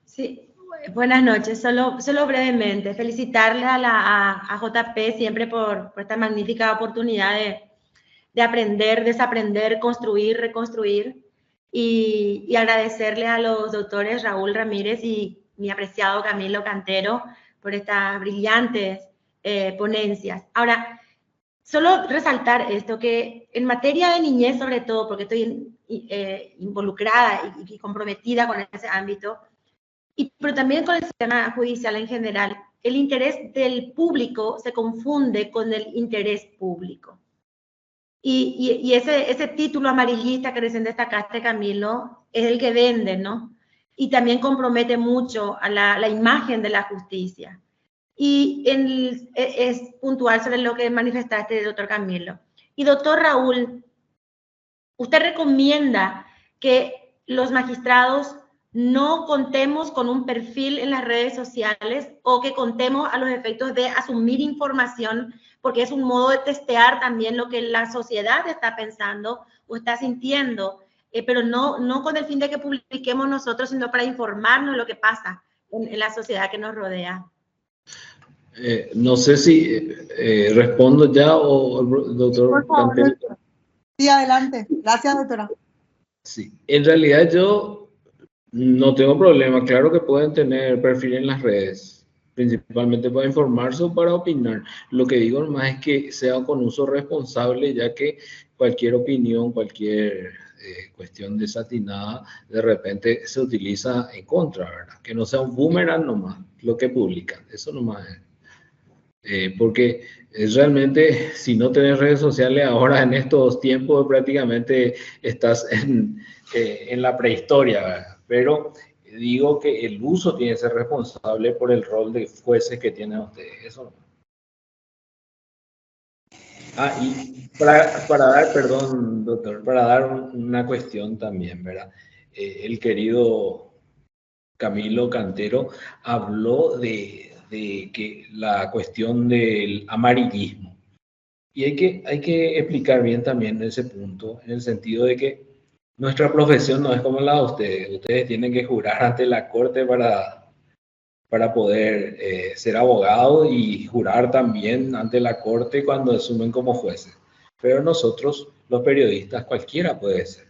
Sí, buenas noches. Solo brevemente, felicitarle a JP siempre por esta magnífica oportunidad de aprender, desaprender, construir, reconstruir, y agradecerle a los doctores Raúl Ramírez y mi apreciado Camilo Cantero por estas brillantes ponencias. Ahora, solo resaltar esto, que en materia de niñez sobre todo, porque estoy involucrada y comprometida con ese ámbito, pero también con el sistema judicial en general, el interés del público se confunde con el interés público. Y ese título amarillista que recién destacaste, Camilo, es el que vende, ¿no? Y también compromete mucho a la imagen de la justicia. Y es puntual sobre lo que manifestaste, doctor Camilo. Y doctor Raúl, ¿usted recomienda que los magistrados no contemos con un perfil en las redes sociales, o que contemos a los efectos de asumir información, porque es un modo de testear también lo que la sociedad está pensando o está sintiendo, pero no con el fin de que publiquemos nosotros, sino para informarnos de lo que pasa en la sociedad que nos rodea? No sé si respondo ya o doctor. Por favor, doctor. Sí, adelante. Gracias, doctora. Sí, en realidad yo no tengo problema. Claro que pueden tener perfil en las redes, principalmente para informarse o para opinar. Lo que digo nomás es que sea con uso responsable, ya que cualquier opinión, cualquier cuestión desatinada, de repente se utiliza en contra, ¿verdad? Que no sea un boomerang nomás lo que publican. Eso nomás es. Porque realmente, si no tenés redes sociales ahora en estos tiempos, prácticamente estás en la prehistoria, ¿verdad? Pero digo que el uso tiene que ser responsable por el rol de jueces que tienen ustedes. Eso. Y para dar, perdón, doctor, para dar una cuestión también, ¿verdad? El querido Camilo Cantero habló de que la cuestión del amarillismo. Y hay que explicar bien también ese punto, en el sentido de que nuestra profesión no es como la de ustedes. Ustedes tienen que jurar ante la corte para poder ser abogado, y jurar también ante la corte cuando asumen como jueces. Pero nosotros, los periodistas, cualquiera puede ser.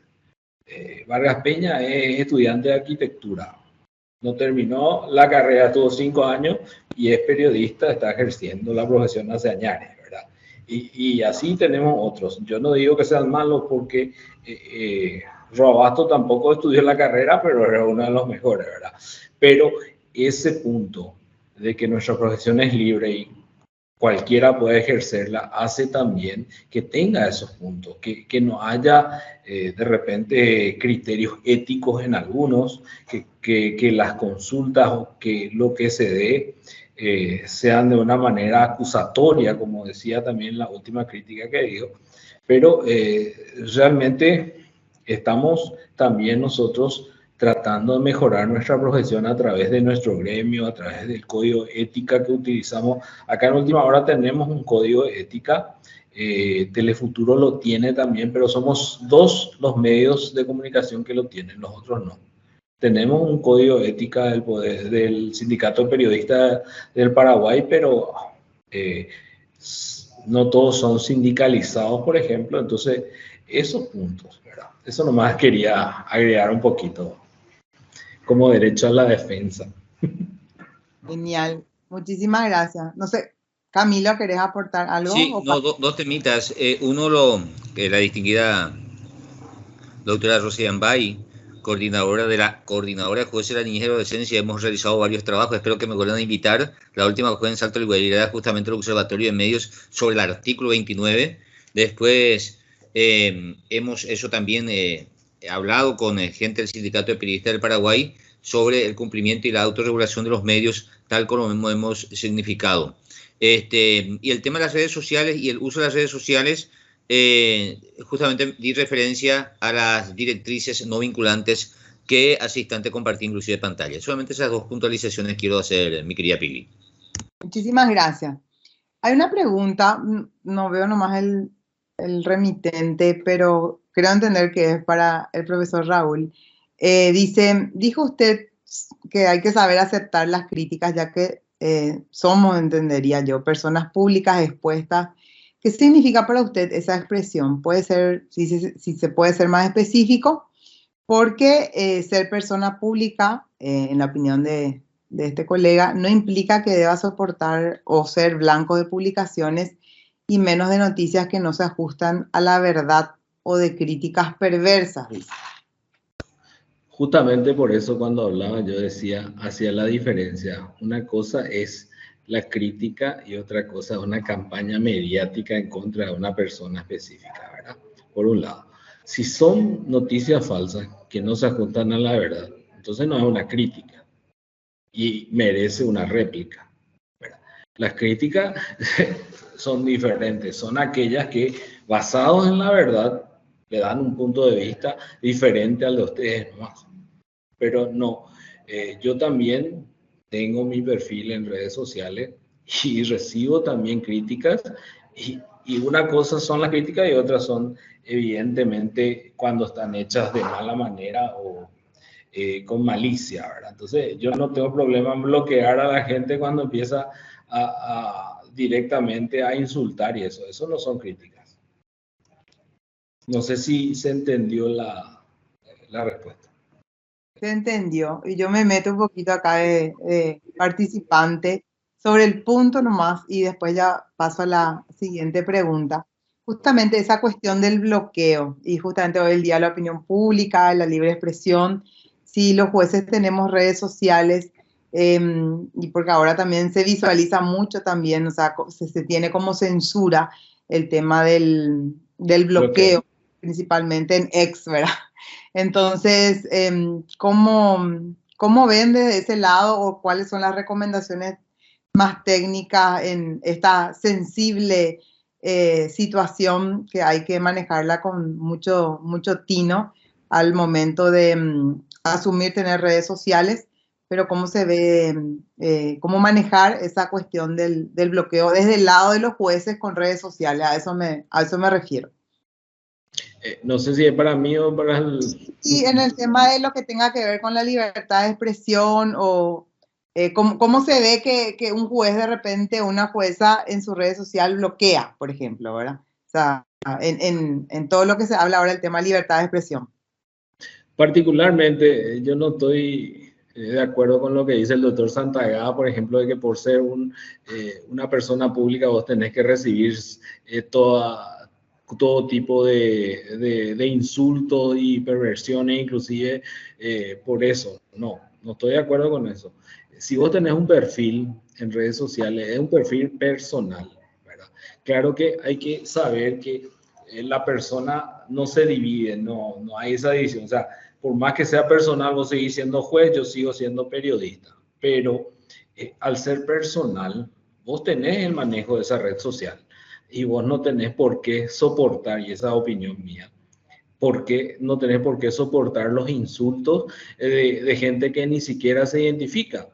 Vargas Peña es estudiante de arquitectura. No terminó la carrera, tuvo 5 años y es periodista, está ejerciendo la profesión hace años, ¿verdad? Y así tenemos otros. Yo no digo que sean malos porque Roabasto tampoco estudió la carrera, pero era uno de los mejores, ¿verdad? Pero ese punto de que nuestra profesión es libre y cualquiera puede ejercerla, hace también que tenga esos puntos, que no haya de repente criterios éticos en algunos, que las consultas o que lo que se dé sean de una manera acusatoria, como decía también la última crítica que dio, pero realmente estamos también nosotros tratando de mejorar nuestra profesión a través de nuestro gremio, a través del código de ética que utilizamos. Acá en Última Hora tenemos un código de ética, Telefuturo lo tiene también, pero somos 2 los medios de comunicación que lo tienen, los otros no. Tenemos un código de ética del Sindicato de Periodistas del Paraguay, pero no todos son sindicalizados, por ejemplo, entonces esos puntos, ¿verdad? Eso nomás quería agregar un poquito como derecho a la defensa. Genial, muchísimas gracias. No sé, Camilo, ¿querés aportar algo? Sí, no, dos temitas. Uno, la distinguida doctora Rosy Ambay, coordinadora de Coordinadora de Jueces de la Niñez y Adolescencia, hemos realizado varios trabajos, espero que me vuelvan a invitar. La última fue en Salto del Guairá, era justamente el Observatorio de Medios sobre el artículo 29. Después hemos eso también hablado con gente del Sindicato de Periodistas del Paraguay sobre el cumplimiento y la autorregulación de los medios, tal como hemos significado. Y el tema de las redes sociales y el uso de las redes sociales, justamente di referencia a las directrices no vinculantes que hace instante compartí inclusive pantalla. Solamente esas 2 puntualizaciones quiero hacer, mi querida Pili. Muchísimas gracias. Hay una pregunta, no veo nomás el remitente, pero creo entender que es para el profesor Raúl. Dijo usted que hay que saber aceptar las críticas, ya que somos, entendería yo, personas públicas expuestas. ¿Qué significa para usted esa expresión? Puede ser, si se puede ser más específico, porque ser persona pública, en la opinión de este colega, no implica que deba soportar o ser blanco de publicaciones y menos de noticias que no se ajustan a la verdad o de críticas perversas, dice. Justamente por eso cuando hablaba yo decía, hacía la diferencia. Una cosa es la crítica y otra cosa es una campaña mediática en contra de una persona específica, ¿verdad? Por un lado. Si son noticias falsas que no se ajustan a la verdad, entonces no es una crítica y merece una réplica, ¿verdad? Las críticas son diferentes, son aquellas que basados en la verdad le dan un punto de vista diferente al de ustedes nomás. Pero no, yo también tengo mi perfil en redes sociales y recibo también críticas y una cosa son las críticas y otras son evidentemente cuando están hechas de mala manera o con malicia, ¿verdad? Entonces yo no tengo problema en bloquear a la gente cuando empieza directamente a insultar y eso no son críticas. No sé si se entendió la respuesta. Se entendió, y yo me meto un poquito acá de participante sobre el punto nomás y después ya paso a la siguiente pregunta. Justamente esa cuestión del bloqueo y justamente hoy el día la opinión pública, la libre expresión, si los jueces tenemos redes sociales y porque ahora también se visualiza mucho también, o sea, se tiene como censura el tema del bloqueo, principalmente en X, ¿verdad? Entonces, ¿cómo ven desde ese lado o cuáles son las recomendaciones más técnicas en esta sensible situación que hay que manejarla con mucho tino al momento de asumir tener redes sociales? Pero ¿cómo se ve, cómo manejar esa cuestión del bloqueo desde el lado de los jueces con redes sociales? A eso me refiero. No sé si es para mí o para el... Y en el tema de lo que tenga que ver con la libertad de expresión o cómo se ve que un juez de repente, una jueza en su red social bloquea, por ejemplo, ¿verdad? O sea, en todo lo que se habla ahora del tema de libertad de expresión. Particularmente, yo no estoy de acuerdo con lo que dice el doctor Santagada, por ejemplo, de que por ser una persona pública vos tenés que recibir todo tipo de insultos y perversiones, inclusive por eso. No, no estoy de acuerdo con eso. Si vos tenés un perfil en redes sociales, es un perfil personal, ¿verdad? Claro que hay que saber que la persona no se divide, no hay esa división. O sea, por más que sea personal, vos seguís siendo juez, yo sigo siendo periodista. Pero al ser personal, vos tenés el manejo de esa red social y vos no tenés por qué soportar, y esa es opinión mía, porque no tenés por qué soportar los insultos de gente que ni siquiera se identifica.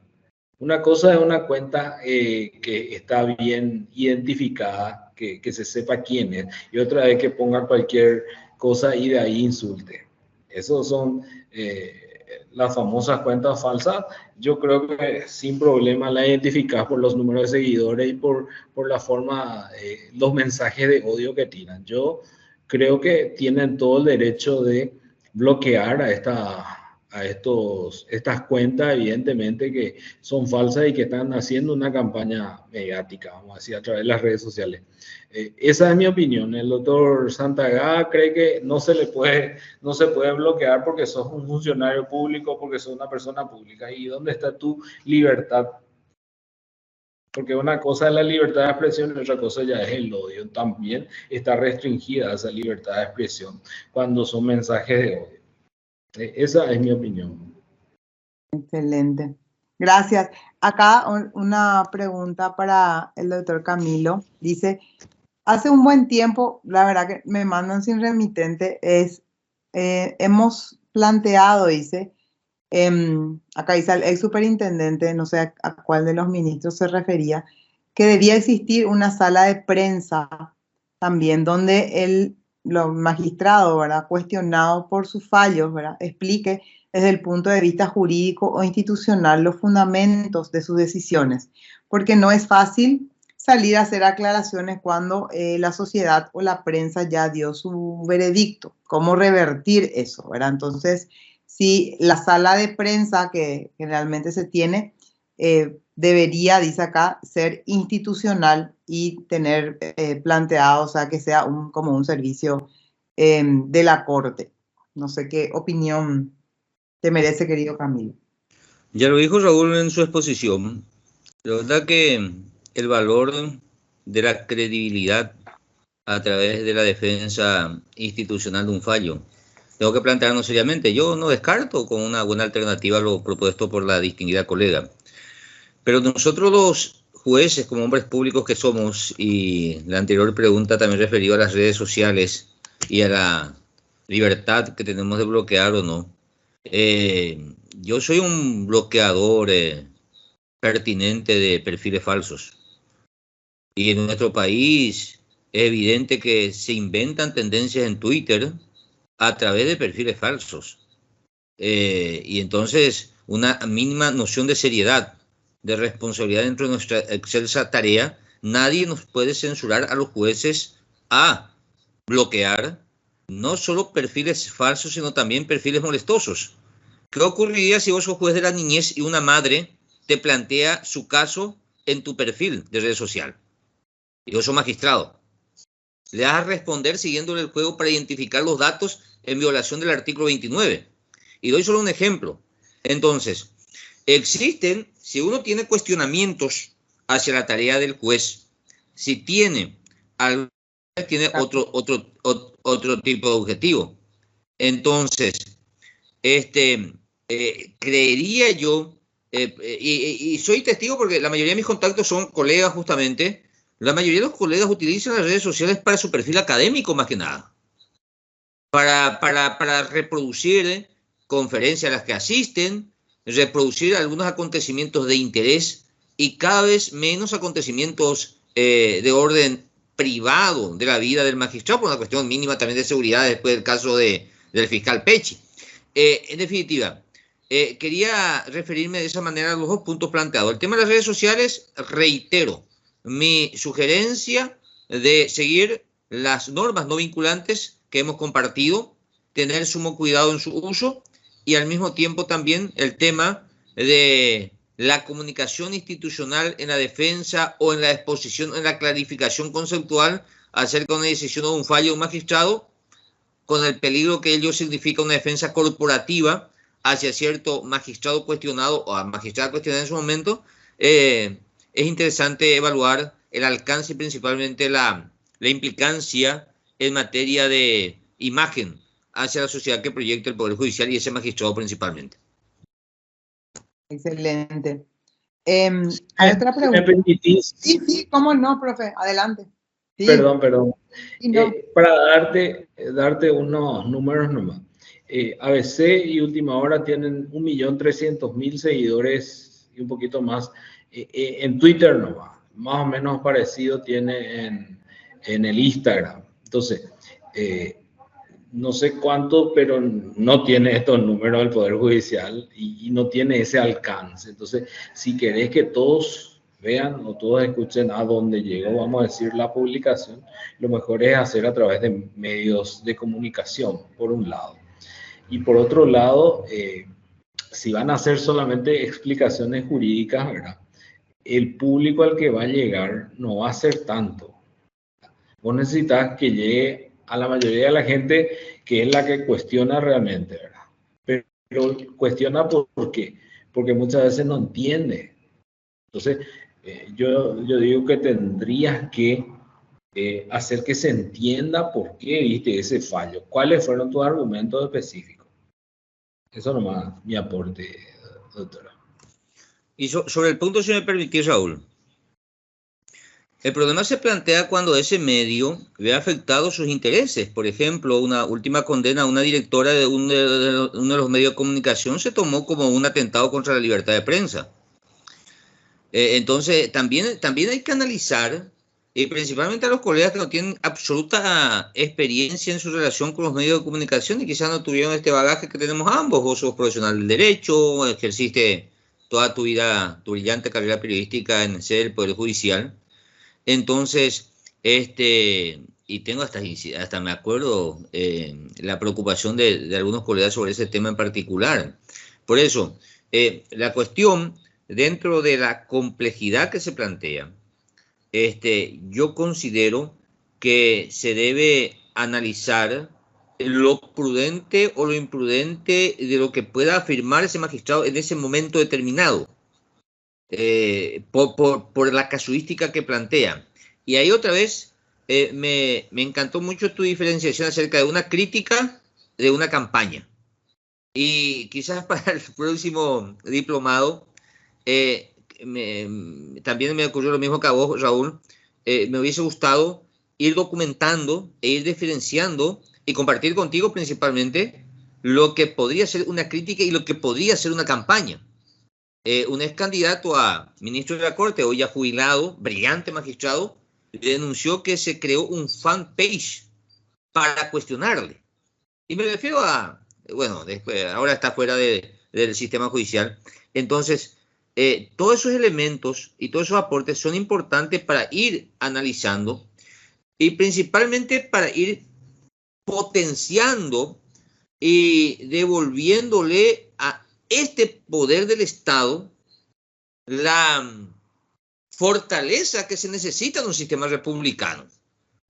Una cosa es una cuenta que está bien identificada, que se sepa quién es, y otra es que ponga cualquier cosa y de ahí insulte. Esos son las famosas cuentas falsas. Yo creo que sin problema la identificas por los números de seguidores y por la forma, los mensajes de odio que tiran. Yo creo que tienen todo el derecho de bloquear estas cuentas, evidentemente, que son falsas y que están haciendo una campaña mediática, vamos a decir, a través de las redes sociales. Esa es mi opinión. El doctor Santagada cree que no se puede bloquear porque sos un funcionario público, porque sos una persona pública. ¿Y dónde está tu libertad? Porque una cosa es la libertad de expresión y otra cosa ya es el odio. También está restringida esa libertad de expresión cuando son mensajes de odio. Esa es mi opinión. Excelente. Gracias. Acá una pregunta para el doctor Camilo. Dice, hace un buen tiempo, la verdad que me mandan sin remitente, hemos planteado, dice, acá dice el ex superintendente, no sé a cuál de los ministros se refería, que debía existir una sala de prensa también donde los magistrados, ¿verdad?, cuestionados por sus fallos, ¿verdad?, explique desde el punto de vista jurídico o institucional los fundamentos de sus decisiones, porque no es fácil salir a hacer aclaraciones cuando la sociedad o la prensa ya dio su veredicto. ¿Cómo revertir eso, verdad? Entonces, si la sala de prensa que generalmente se tiene debería, dice acá, ser institucional y tener planteado, o sea, que sea como un servicio de la Corte. No sé qué opinión te merece, querido Camilo. Ya lo dijo Raúl en su exposición. La verdad que el valor de la credibilidad a través de la defensa institucional de un fallo, tengo que plantearnos seriamente. Yo no descarto con una buena alternativa lo propuesto por la distinguida colega. Pero nosotros los jueces, como hombres públicos que somos, y la anterior pregunta también referido a las redes sociales y a la libertad que tenemos de bloquear o no, yo soy un bloqueador pertinente de perfiles falsos. Y en nuestro país es evidente que se inventan tendencias en Twitter a través de perfiles falsos. Y entonces una mínima noción de seriedad, de responsabilidad dentro de nuestra excelsa tarea, nadie nos puede censurar a los jueces a bloquear no solo perfiles falsos, sino también perfiles molestosos. ¿Qué ocurriría si vos sos juez de la niñez y una madre te plantea su caso en tu perfil de red social? Y vos sos magistrado. Le vas a responder siguiéndole el juego para identificar los datos en violación del artículo 29. Y doy solo un ejemplo. Entonces, existen, si uno tiene cuestionamientos hacia la tarea del juez, si tiene otro tipo de objetivo. Entonces, creería yo, y soy testigo porque la mayoría de mis contactos son colegas justamente, la mayoría de los colegas utilizan las redes sociales para su perfil académico más que nada, para reproducir conferencias a las que asisten, reproducir algunos acontecimientos de interés y cada vez menos acontecimientos de orden privado de la vida del magistrado, por una cuestión mínima también de seguridad después del caso del fiscal Pecci. En definitiva, quería referirme de esa manera a los dos puntos planteados. El tema de las redes sociales, reitero mi sugerencia de seguir las normas no vinculantes que hemos compartido, tener sumo cuidado en su uso y al mismo tiempo también el tema de la comunicación institucional en la defensa o en la exposición, en la clarificación conceptual acerca de una decisión o un fallo de un magistrado, con el peligro que ello significa una defensa corporativa hacia cierto magistrado cuestionado o a magistrada cuestionada en su momento. Es interesante evaluar el alcance y principalmente la implicancia en materia de imagen hacia la sociedad que proyecta el Poder Judicial y ese magistrado principalmente. Excelente. ¿Hay otra pregunta? ¿Me permitís? Sí, cómo no, profe, adelante. Sí. Perdón. Sí, no. Para darte unos números nomás. ABC y Última Hora tienen 1.300.000 seguidores y un poquito más en Twitter nomás. Más o menos parecido tiene en el Instagram. Entonces, no sé cuánto, pero no tiene estos números del Poder Judicial y no tiene ese alcance. Entonces, si querés que todos vean o todos escuchen a dónde llegó, vamos a decir, la publicación, lo mejor es hacer a través de medios de comunicación, por un lado. Y por otro lado, si van a hacer solamente explicaciones jurídicas, ¿verdad?, el público al que va a llegar no va a ser tanto. Vos necesitas que llegue a la mayoría de la gente que es la que cuestiona realmente, ¿verdad? Pero cuestiona ¿por qué? Porque muchas veces no entiende. Entonces, yo digo que tendrías que hacer que se entienda por qué viste ese fallo. ¿Cuáles fueron tus argumentos específicos? Eso nomás mi aporte, doctora. Y sobre el punto, si me permitís, Raúl, el problema se plantea cuando ese medio ve afectados sus intereses. Por ejemplo, una última condena a una directora de uno de los medios de comunicación se tomó como un atentado contra la libertad de prensa. Entonces, también hay que analizar, principalmente a los colegas que no tienen absoluta experiencia en su relación con los medios de comunicación y quizás no tuvieron este bagaje que tenemos ambos. Vos sos profesional del derecho, ejerciste toda tu vida, tu brillante carrera periodística en el sede del Poder Judicial. Entonces, y tengo hasta me acuerdo la preocupación de algunos colegas sobre ese tema en particular. Por eso, la cuestión, dentro de la complejidad que se plantea, yo considero que se debe analizar lo prudente o lo imprudente de lo que pueda afirmar ese magistrado en ese momento determinado. Por la casuística que plantea. Y ahí otra vez me encantó mucho tu diferenciación acerca de una crítica de una campaña. Y quizás para el próximo diplomado también me ocurrió lo mismo que a vos, Raúl. Me hubiese gustado ir documentando e ir diferenciando y compartir contigo principalmente lo que podría ser una crítica y lo que podría ser una campaña. Un ex candidato a ministro de la Corte, hoy ya jubilado, brillante magistrado, denunció que se creó un fanpage para cuestionarle. Y me refiero a, bueno, después, ahora está fuera del sistema judicial. Entonces, todos esos elementos y todos esos aportes son importantes para ir analizando y principalmente para ir potenciando y devolviéndole a este poder del Estado la fortaleza que se necesita en un sistema republicano.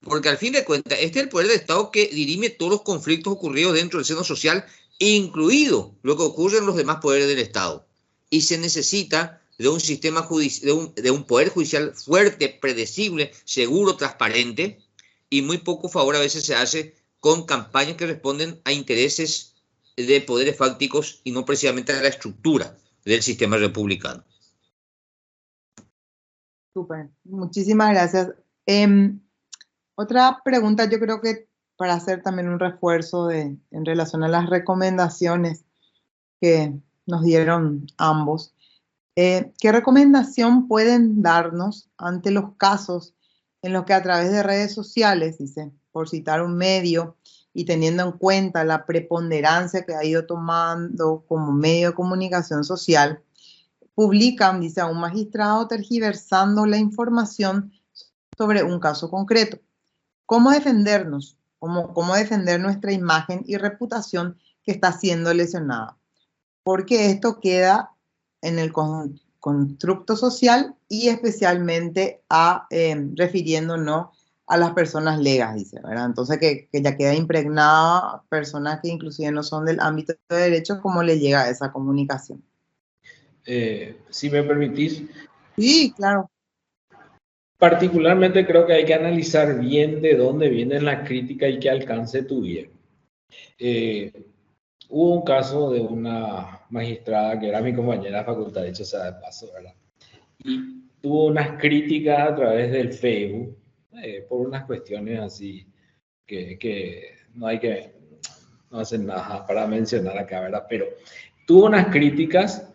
Porque al fin de cuentas, este es el poder del Estado que dirime todos los conflictos ocurridos dentro del seno social, incluido lo que ocurre en los demás poderes del Estado. Y se necesita de un sistema judicial, de un poder judicial fuerte, predecible, seguro, transparente, y muy poco favor a veces se hace con campañas que responden a intereses de poderes fácticos y no precisamente a la estructura del sistema republicano. Súper, muchísimas gracias. Otra pregunta, yo creo que para hacer también un refuerzo en relación a las recomendaciones que nos dieron ambos. ¿Qué recomendación pueden darnos ante los casos en los que a través de redes sociales, dice, por citar un medio, y teniendo en cuenta la preponderancia que ha ido tomando como medio de comunicación social, publican, dice, a un magistrado tergiversando la información sobre un caso concreto? ¿Cómo defendernos? ¿Cómo defender nuestra imagen y reputación que está siendo lesionada? porque esto queda en el constructo social y especialmente refiriéndonos a las personas legas, dice, ¿verdad? Entonces que ya queda impregnada personas que inclusive no son del ámbito de derecho, ¿cómo le llega esa comunicación? Si me permitís. Sí, claro. Particularmente creo que hay que analizar bien de dónde viene la crítica y qué alcance tuvieron. Hubo un caso de una magistrada que era mi compañera de facultad, de hecho, sea de paso, ¿verdad? Y tuvo unas críticas a través del Facebook, por unas cuestiones así que no hacen nada para mencionar acá, ¿verdad? Pero tuvo unas críticas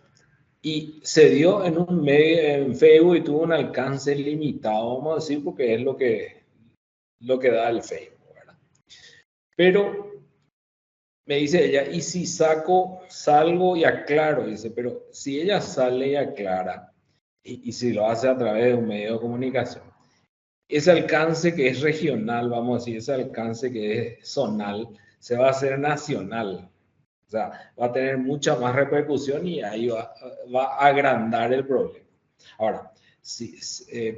y se dio en un medio, en Facebook, y tuvo un alcance limitado, vamos a decir, porque es lo que da el Facebook, ¿verdad? Pero me dice ella, ¿y si salgo y aclaro? Dice, pero si ella sale y aclara, y si lo hace a través de un medio de comunicación, ese alcance que es regional, vamos a decir, ese alcance que es zonal, se va a hacer nacional. O sea, va a tener mucha más repercusión y ahí va a agrandar el problema. Ahora,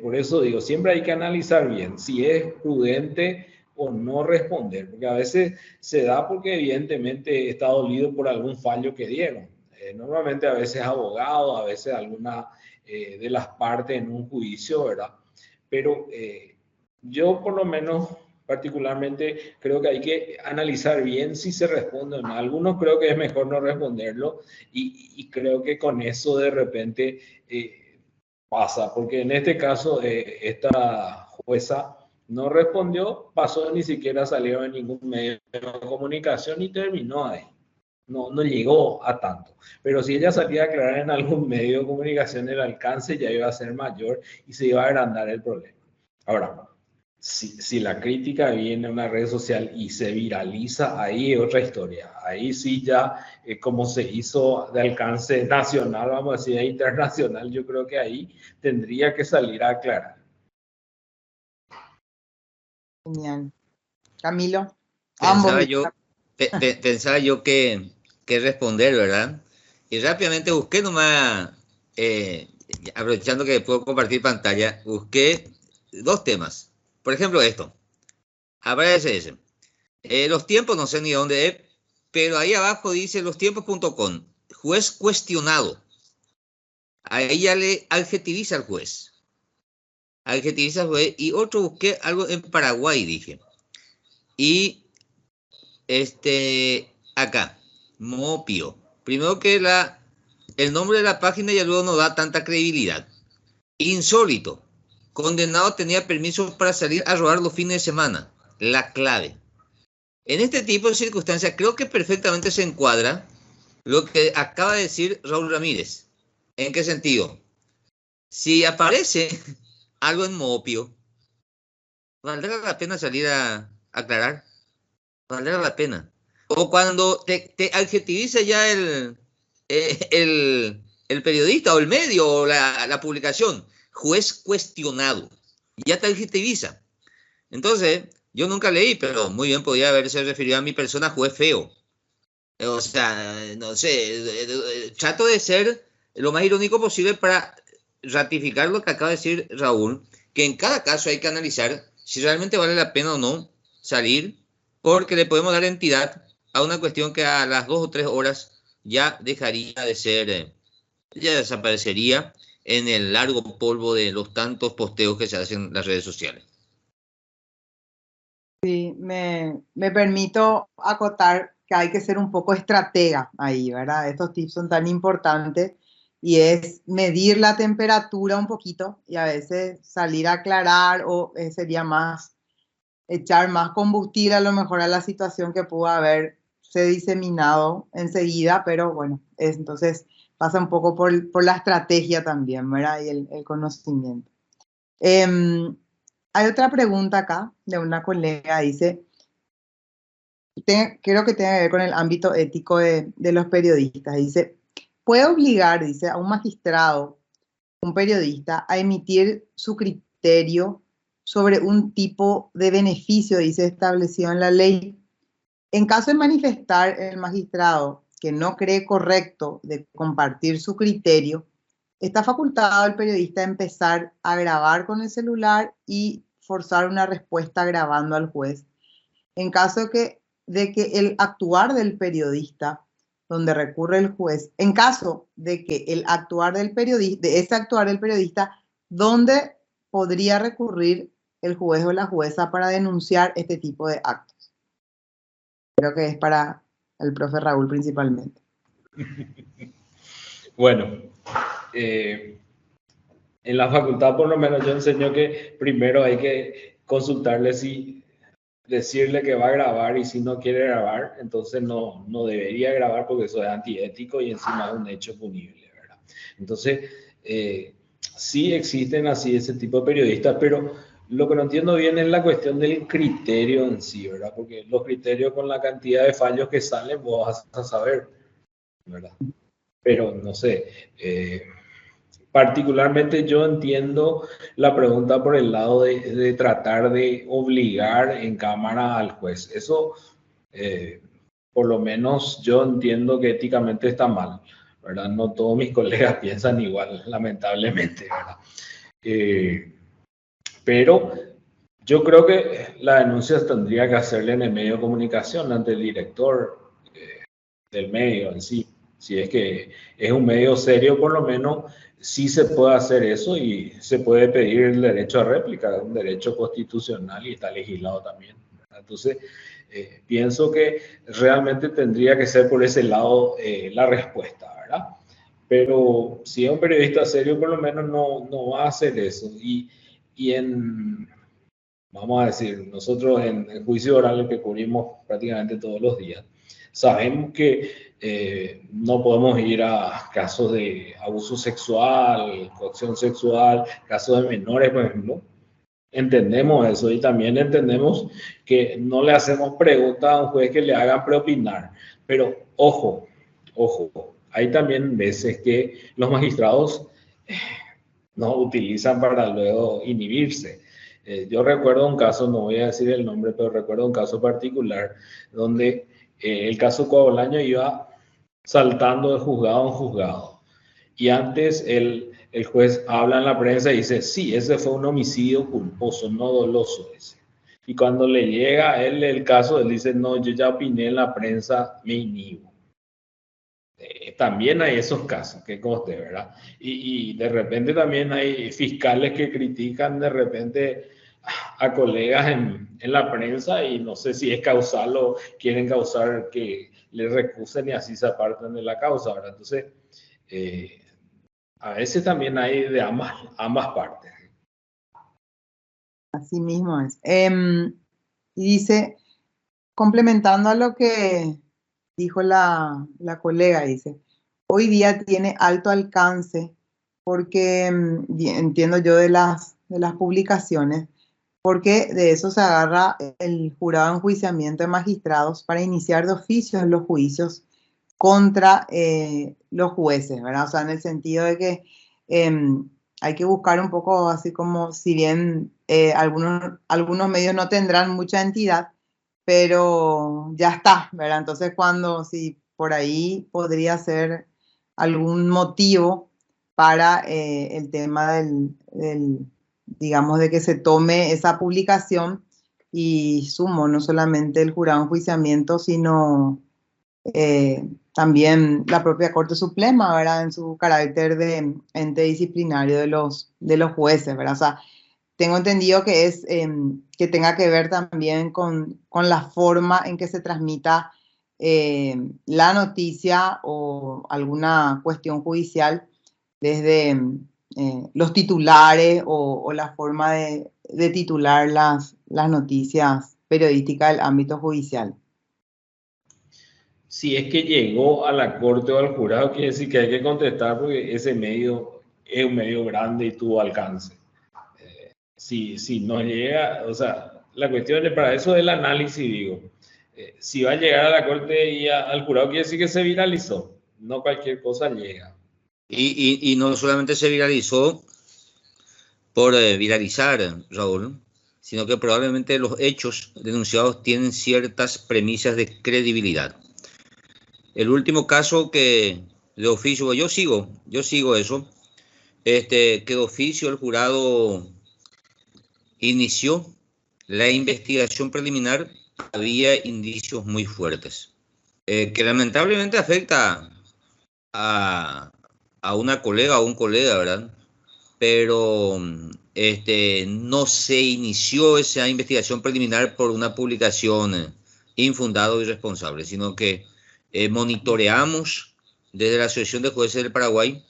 por eso digo, siempre hay que analizar bien si es prudente o no responder, porque a veces se da porque evidentemente está dolido por algún fallo que dieron. Normalmente a veces abogado, a veces alguna de las partes en un juicio, ¿verdad? Pero yo por lo menos particularmente creo que hay que analizar bien si se responde o no. Algunos creo que es mejor no responderlo y creo que con eso de repente pasa, porque en este caso esta jueza no respondió, pasó, ni siquiera salió en ningún medio de comunicación y terminó ahí. No llegó a tanto. Pero si ella salía a aclarar en algún medio de comunicación, el alcance ya iba a ser mayor y se iba a agrandar el problema. Ahora, si la crítica viene a una red social y se viraliza, ahí es otra historia. Ahí sí ya, como se hizo de alcance nacional, vamos a decir, internacional, yo creo que ahí tendría que salir a aclarar. Genial. Camilo, pensaba yo que responder, ¿verdad? Y rápidamente busqué nomás, aprovechando que puedo compartir pantalla, busqué dos temas. Por ejemplo, esto. Aparece los tiempos, no sé ni dónde es, pero ahí abajo dice lostiempos.com, juez cuestionado. Ahí ya le adjetiviza al juez. Adjetiviza al juez. Y otro busqué algo en Paraguay, dije. Y acá, Mopio. Primero que el nombre de la página ya luego no da tanta credibilidad. Insólito. Condenado tenía permiso para salir a robar los fines de semana. La clave. En este tipo de circunstancias creo que perfectamente se encuadra lo que acaba de decir Raúl Ramírez. ¿En qué sentido? Si aparece algo en Mopio, ¿valdrá la pena salir a aclarar? ¿Valdrá la pena? O cuando te adjetiviza ya el periodista o el medio o la publicación, juez cuestionado, ya te adjetiviza. Entonces, yo nunca leí, pero muy bien podría haberse referido a mi persona, juez feo. O sea, no sé, trato de ser lo más irónico posible para ratificar lo que acaba de decir Raúl, que en cada caso hay que analizar si realmente vale la pena o no salir, porque le podemos dar entidad a una cuestión que a las 2 o 3 horas ya dejaría de ser, ya desaparecería en el largo polvo de los tantos posteos que se hacen en las redes sociales. Sí, me permito acotar que hay que ser un poco estratega ahí, ¿verdad? Estos tips son tan importantes y es medir la temperatura un poquito y a veces salir a aclarar o sería más echar más combustible a lo mejor a la situación que pudo haberse diseminado enseguida, pero bueno, entonces pasa un poco por la estrategia también, ¿verdad? Y el conocimiento. Hay otra pregunta acá de una colega, dice, creo que tiene que ver con el ámbito ético de los periodistas. Dice, ¿puede obligar, dice, a un magistrado, un periodista, a emitir su criterio sobre un tipo de beneficio, dice, establecido en la ley? En caso de manifestar el magistrado que no cree correcto de compartir su criterio, está facultado el periodista a empezar a grabar con el celular y forzar una respuesta grabando al juez. En caso de que el actuar del periodista, donde recurre el juez, en caso de que el actuar del periodista, de ese actuar del periodista, donde podría recurrir el juez o la jueza para denunciar este tipo de actos. Creo que es para el profe Raúl principalmente. Bueno, en la facultad por lo menos yo enseño que primero hay que consultarle si decirle que va a grabar, y si no quiere grabar, entonces no debería grabar, porque eso es antiético y encima es un hecho punible, ¿verdad? Entonces, sí existen así ese tipo de periodistas, pero lo que no entiendo bien es la cuestión del criterio en sí, ¿verdad? Porque los criterios, con la cantidad de fallos que salen, vos vas a saber, ¿verdad? Pero no sé, particularmente yo entiendo la pregunta por el lado de tratar de obligar en cámara al juez. Eso, por lo menos yo entiendo que éticamente está mal, ¿verdad? No todos mis colegas piensan igual, lamentablemente, ¿verdad? Pero yo creo que la denuncia tendría que hacerle en el medio de comunicación, ante el director del medio en sí. Si es que es un medio serio, por lo menos sí se puede hacer eso, y se puede pedir el derecho a réplica, un derecho constitucional y está legislado también, ¿verdad? Entonces, pienso que realmente tendría que ser por ese lado la respuesta, ¿verdad? Pero si es un periodista serio, por lo menos no va a hacer eso. Y vamos a decir, nosotros en el juicio oral, que cubrimos prácticamente todos los días, sabemos que no podemos ir a casos de abuso sexual, coacción sexual, casos de menores, por ejemplo. Entendemos eso, y también entendemos que no le hacemos preguntas a un juez que le hagan preopinar. Pero ojo, hay también veces que los magistrados no utilizan para luego inhibirse. Yo recuerdo un caso, no voy a decir el nombre, pero recuerdo un caso particular donde el caso Coabolaño iba saltando de juzgado en juzgado. Y antes el juez habla en la prensa y dice, sí, ese fue un homicidio culposo, no doloso ese. Y cuando le llega a él el caso, él dice, no, yo ya opiné en la prensa, me inhibo. También hay esos casos, que conste, ¿verdad? Y de repente también hay fiscales que critican de repente a colegas en la prensa, y no sé si es causal o quieren causar que le recusen y así se aparten de la causa, ¿verdad? Entonces, a veces también hay de ambas partes. Así mismo es. Y dice, complementando a lo que dijo la colega, dice, hoy día tiene alto alcance porque entiendo yo de las publicaciones, porque de eso se agarra el jurado de enjuiciamiento de magistrados para iniciar de oficio los juicios contra los jueces, ¿verdad? O sea, en el sentido de que hay que buscar un poco así como, si bien algunos medios no tendrán mucha entidad, pero ya está, ¿verdad? Entonces, si por ahí podría ser algún motivo para el tema digamos, de que se tome esa publicación, y sumo no solamente el jurado de enjuiciamiento, sino también la propia Corte Suprema, ¿verdad? En su carácter de ente disciplinario de los jueces, ¿verdad? O sea, tengo entendido que que tenga que ver también con la forma en que se transmita la noticia o alguna cuestión judicial, desde los titulares o la forma de titular las noticias periodísticas del ámbito judicial. Si es que llegó a la corte o al jurado, quiere decir que hay que contestar, porque ese medio es un medio grande y tuvo alcance. Si no llega, o sea, la cuestión es para eso del análisis, digo, si va a llegar a la corte y al jurado, quiere decir que se viralizó. No cualquier cosa llega. Y no solamente se viralizó por viralizar, Raúl, sino que probablemente los hechos denunciados tienen ciertas premisas de credibilidad. El último caso que de oficio, yo sigo eso, que de oficio el jurado inició la investigación preliminar, había indicios muy fuertes, que lamentablemente afecta a una colega o un colega, ¿verdad? Pero no se inició esa investigación preliminar por una publicación infundada o irresponsable, sino que monitoreamos desde la Asociación de Jueces del Paraguay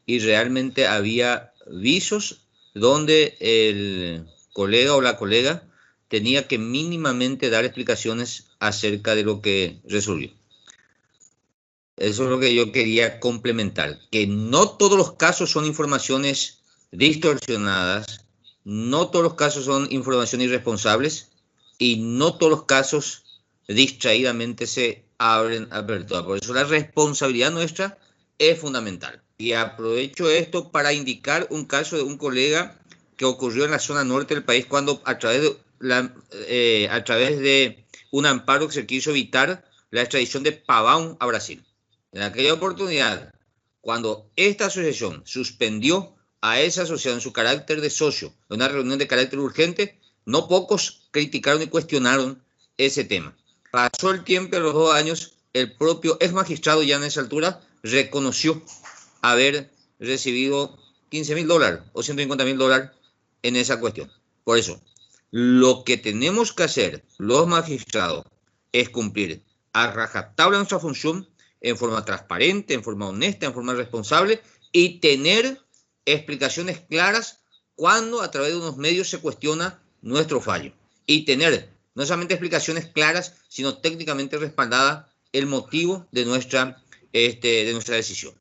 y realmente había visos donde el colega o la colega tenía que mínimamente dar explicaciones acerca de lo que resolvió. Eso es lo que yo quería complementar, que no todos los casos son informaciones distorsionadas, no todos los casos son informaciones irresponsables y no todos los casos distraídamente se abren apertura. Por eso la responsabilidad nuestra es fundamental. Y aprovecho esto para indicar un caso de un colega que ocurrió en la zona norte del país cuando a través de un amparo que se quiso evitar la extradición de Pavão a Brasil. En aquella oportunidad, cuando esta asociación suspendió a esa asociación en su carácter de socio en una reunión de carácter urgente, no pocos criticaron y cuestionaron ese tema. Pasó el tiempo, a los 2 años, el propio ex magistrado ya en esa altura reconoció haber recibido $15.000 o $150.000 en esa cuestión. Por eso, lo que tenemos que hacer los magistrados es cumplir a rajatabla nuestra función en forma transparente, en forma honesta, en forma responsable y tener explicaciones claras cuando a través de unos medios se cuestiona nuestro fallo. Y tener no solamente explicaciones claras, sino técnicamente respaldada el motivo de nuestra decisión.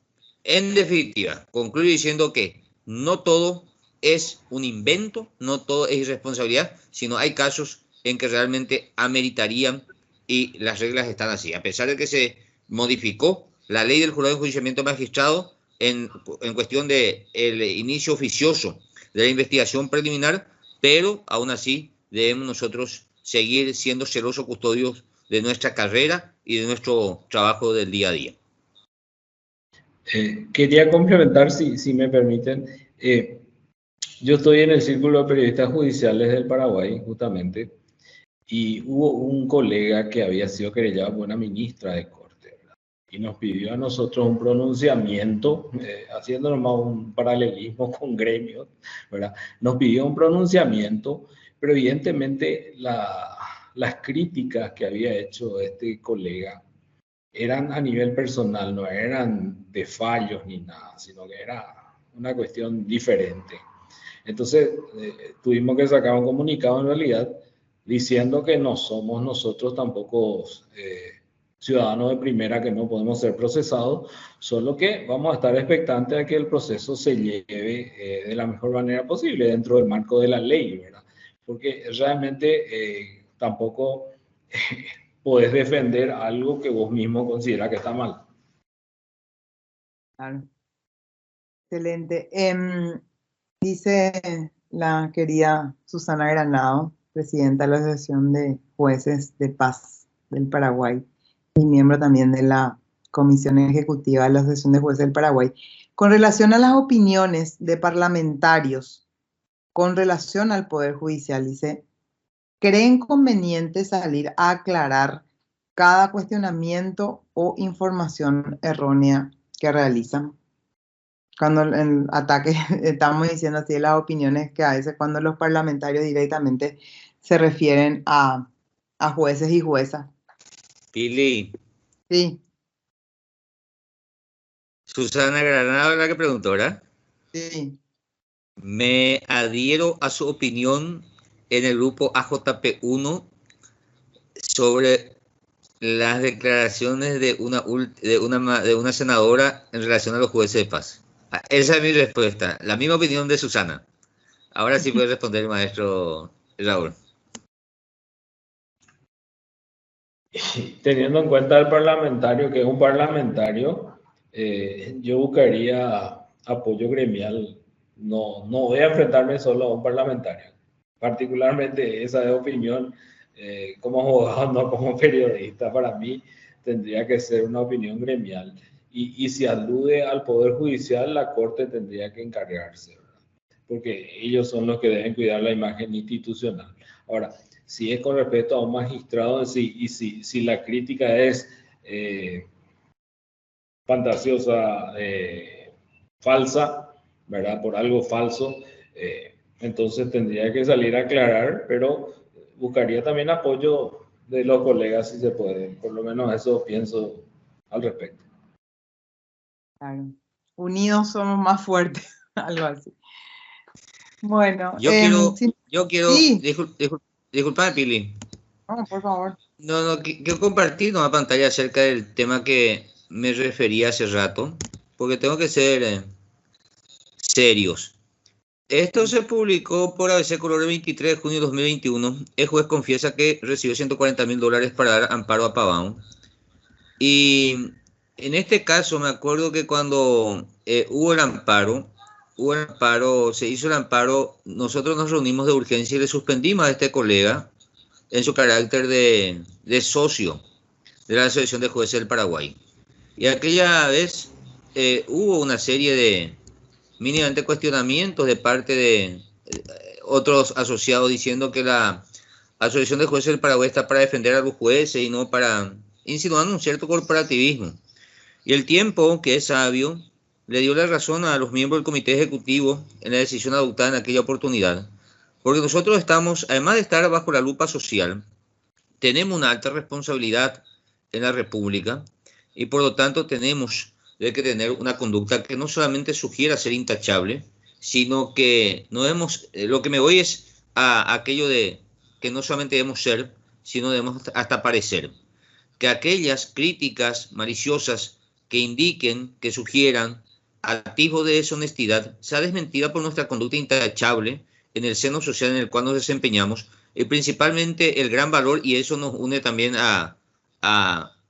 En definitiva, concluyo diciendo que no todo es un invento, no todo es irresponsabilidad, sino hay casos en que realmente ameritarían y las reglas están así. A pesar de que se modificó la ley del jurado de enjuiciamiento magistrado en cuestión de el inicio oficioso de la investigación preliminar, pero aún así debemos nosotros seguir siendo celosos custodios de nuestra carrera y de nuestro trabajo del día a día. Quería complementar, si me permiten. Yo estoy en el Círculo de Periodistas Judiciales del Paraguay, justamente, y hubo un colega que había sido querellado por una ministra de Corte, ¿verdad? Y nos pidió a nosotros un pronunciamiento, haciéndonos más un paralelismo con gremios, ¿verdad? Nos pidió un pronunciamiento, pero evidentemente las críticas que había hecho este colega eran a nivel personal, no eran de fallos ni nada, sino que era una cuestión diferente. Entonces, tuvimos que sacar un comunicado en realidad diciendo que no somos nosotros tampoco ciudadanos de primera, que no podemos ser procesados, solo que vamos a estar expectantes a que el proceso se lleve de la mejor manera posible dentro del marco de la ley, ¿verdad? Porque realmente tampoco podés defender algo que vos mismo consideras que está mal. Claro. Excelente. Dice la querida Susana Granado, presidenta de la Asociación de Jueces de Paz del Paraguay y miembro también de la Comisión Ejecutiva de la Asociación de Jueces del Paraguay, con relación a las opiniones de parlamentarios con relación al Poder Judicial, dice, ¿creen conveniente salir a aclarar cada cuestionamiento o información errónea que realizan? Cuando en ataque estamos diciendo así las opiniones que a veces cuando los parlamentarios directamente se refieren a jueces y juezas. Pili. Sí. Susana Granado, la que preguntó, ¿verdad? Sí. Me adhiero a su opinión en el grupo AJP1 sobre las declaraciones de una senadora en relación a los jueces de paz. Esa es mi respuesta. La misma opinión de Susana. Ahora sí puede responder el maestro Raúl. Teniendo en cuenta el parlamentario, que es un parlamentario, yo buscaría apoyo gremial. No voy a enfrentarme solo a un parlamentario. Particularmente esa de opinión como abogado, no como periodista. Para mí tendría que ser una opinión gremial. Y si alude al Poder Judicial, la Corte tendría que encargarse, ¿verdad? Porque ellos son los que deben cuidar la imagen institucional. Ahora, si es con respecto a un magistrado en sí, y si la crítica es fantasiosa, falsa, ¿verdad? Por algo falso, entonces tendría que salir a aclarar, pero buscaría también apoyo de los colegas si se puede. Por lo menos eso pienso al respecto. Claro. Unidos somos más fuertes, algo así. Bueno, Yo quiero, sí. Disculpame, Pili. No, por favor. No, quiero compartir una pantalla acerca del tema que me refería hace rato, porque tengo que ser serios. Esto se publicó por ABC Color el 23 de junio de 2021. El juez confiesa que recibió $140.000 para dar amparo a Pavão. Y en este caso me acuerdo que cuando hubo el amparo, se hizo el amparo, nosotros nos reunimos de urgencia y le suspendimos a este colega en su carácter de socio de la Asociación de Jueces del Paraguay. Y aquella vez hubo una serie de mínimamente cuestionamientos de parte de otros asociados diciendo que la Asociación de Jueces del Paraguay está para defender a los jueces y no para insinuar un cierto corporativismo. Y el tiempo, que es sabio, le dio la razón a los miembros del comité ejecutivo en la decisión adoptada en aquella oportunidad. Porque nosotros estamos, además de estar bajo la lupa social, tenemos una alta responsabilidad en la República y por lo tanto tenemos que tener una conducta que no solamente sugiera ser intachable, sino que no debemos, lo que me voy es a aquello de que no solamente debemos ser, sino debemos hasta parecer. Que aquellas críticas maliciosas que indiquen, que sugieran atisbos de deshonestidad, sea desmentida por nuestra conducta intachable en el seno social en el cual nos desempeñamos, y principalmente el gran valor, y eso nos une también a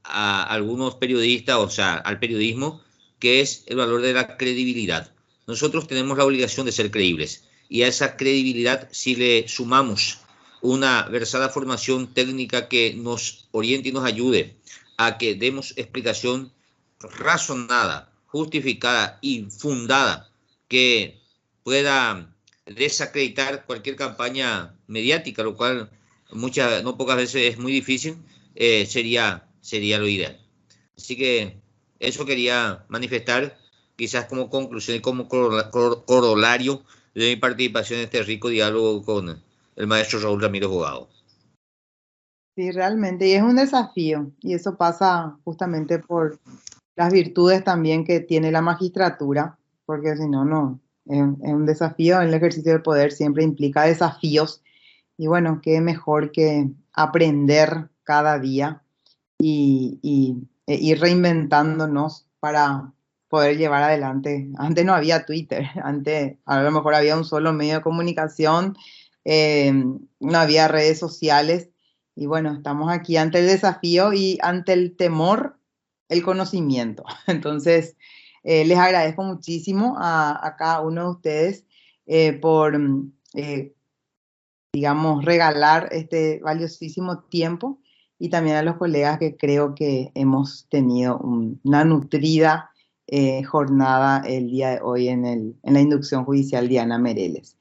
algunos periodistas, o sea, al periodismo, que es el valor de la credibilidad. Nosotros tenemos la obligación de ser creíbles, y a esa credibilidad, si le sumamos una versada formación técnica que nos oriente y nos ayude a que demos explicación razonada, justificada y fundada que pueda desacreditar cualquier campaña mediática, lo cual no pocas veces es muy difícil, sería lo ideal. Así que eso quería manifestar quizás como conclusión y como corolario de mi participación en este rico diálogo con el maestro Raúl Ramírez Jugado. Sí, realmente, y es un desafío, y eso pasa justamente por las virtudes también que tiene la magistratura, porque si no, es un desafío. El ejercicio del poder siempre implica desafíos, y bueno, qué mejor que aprender cada día y ir reinventándonos para poder llevar adelante. Antes no había Twitter, antes a lo mejor había un solo medio de comunicación, no había redes sociales, y bueno, estamos aquí ante el desafío y ante el temor, el conocimiento. Entonces, les agradezco muchísimo a cada uno de ustedes por, digamos, regalar este valiosísimo tiempo, y también a los colegas que creo que hemos tenido una nutrida jornada el día de hoy en la inducción judicial Diana Mereles.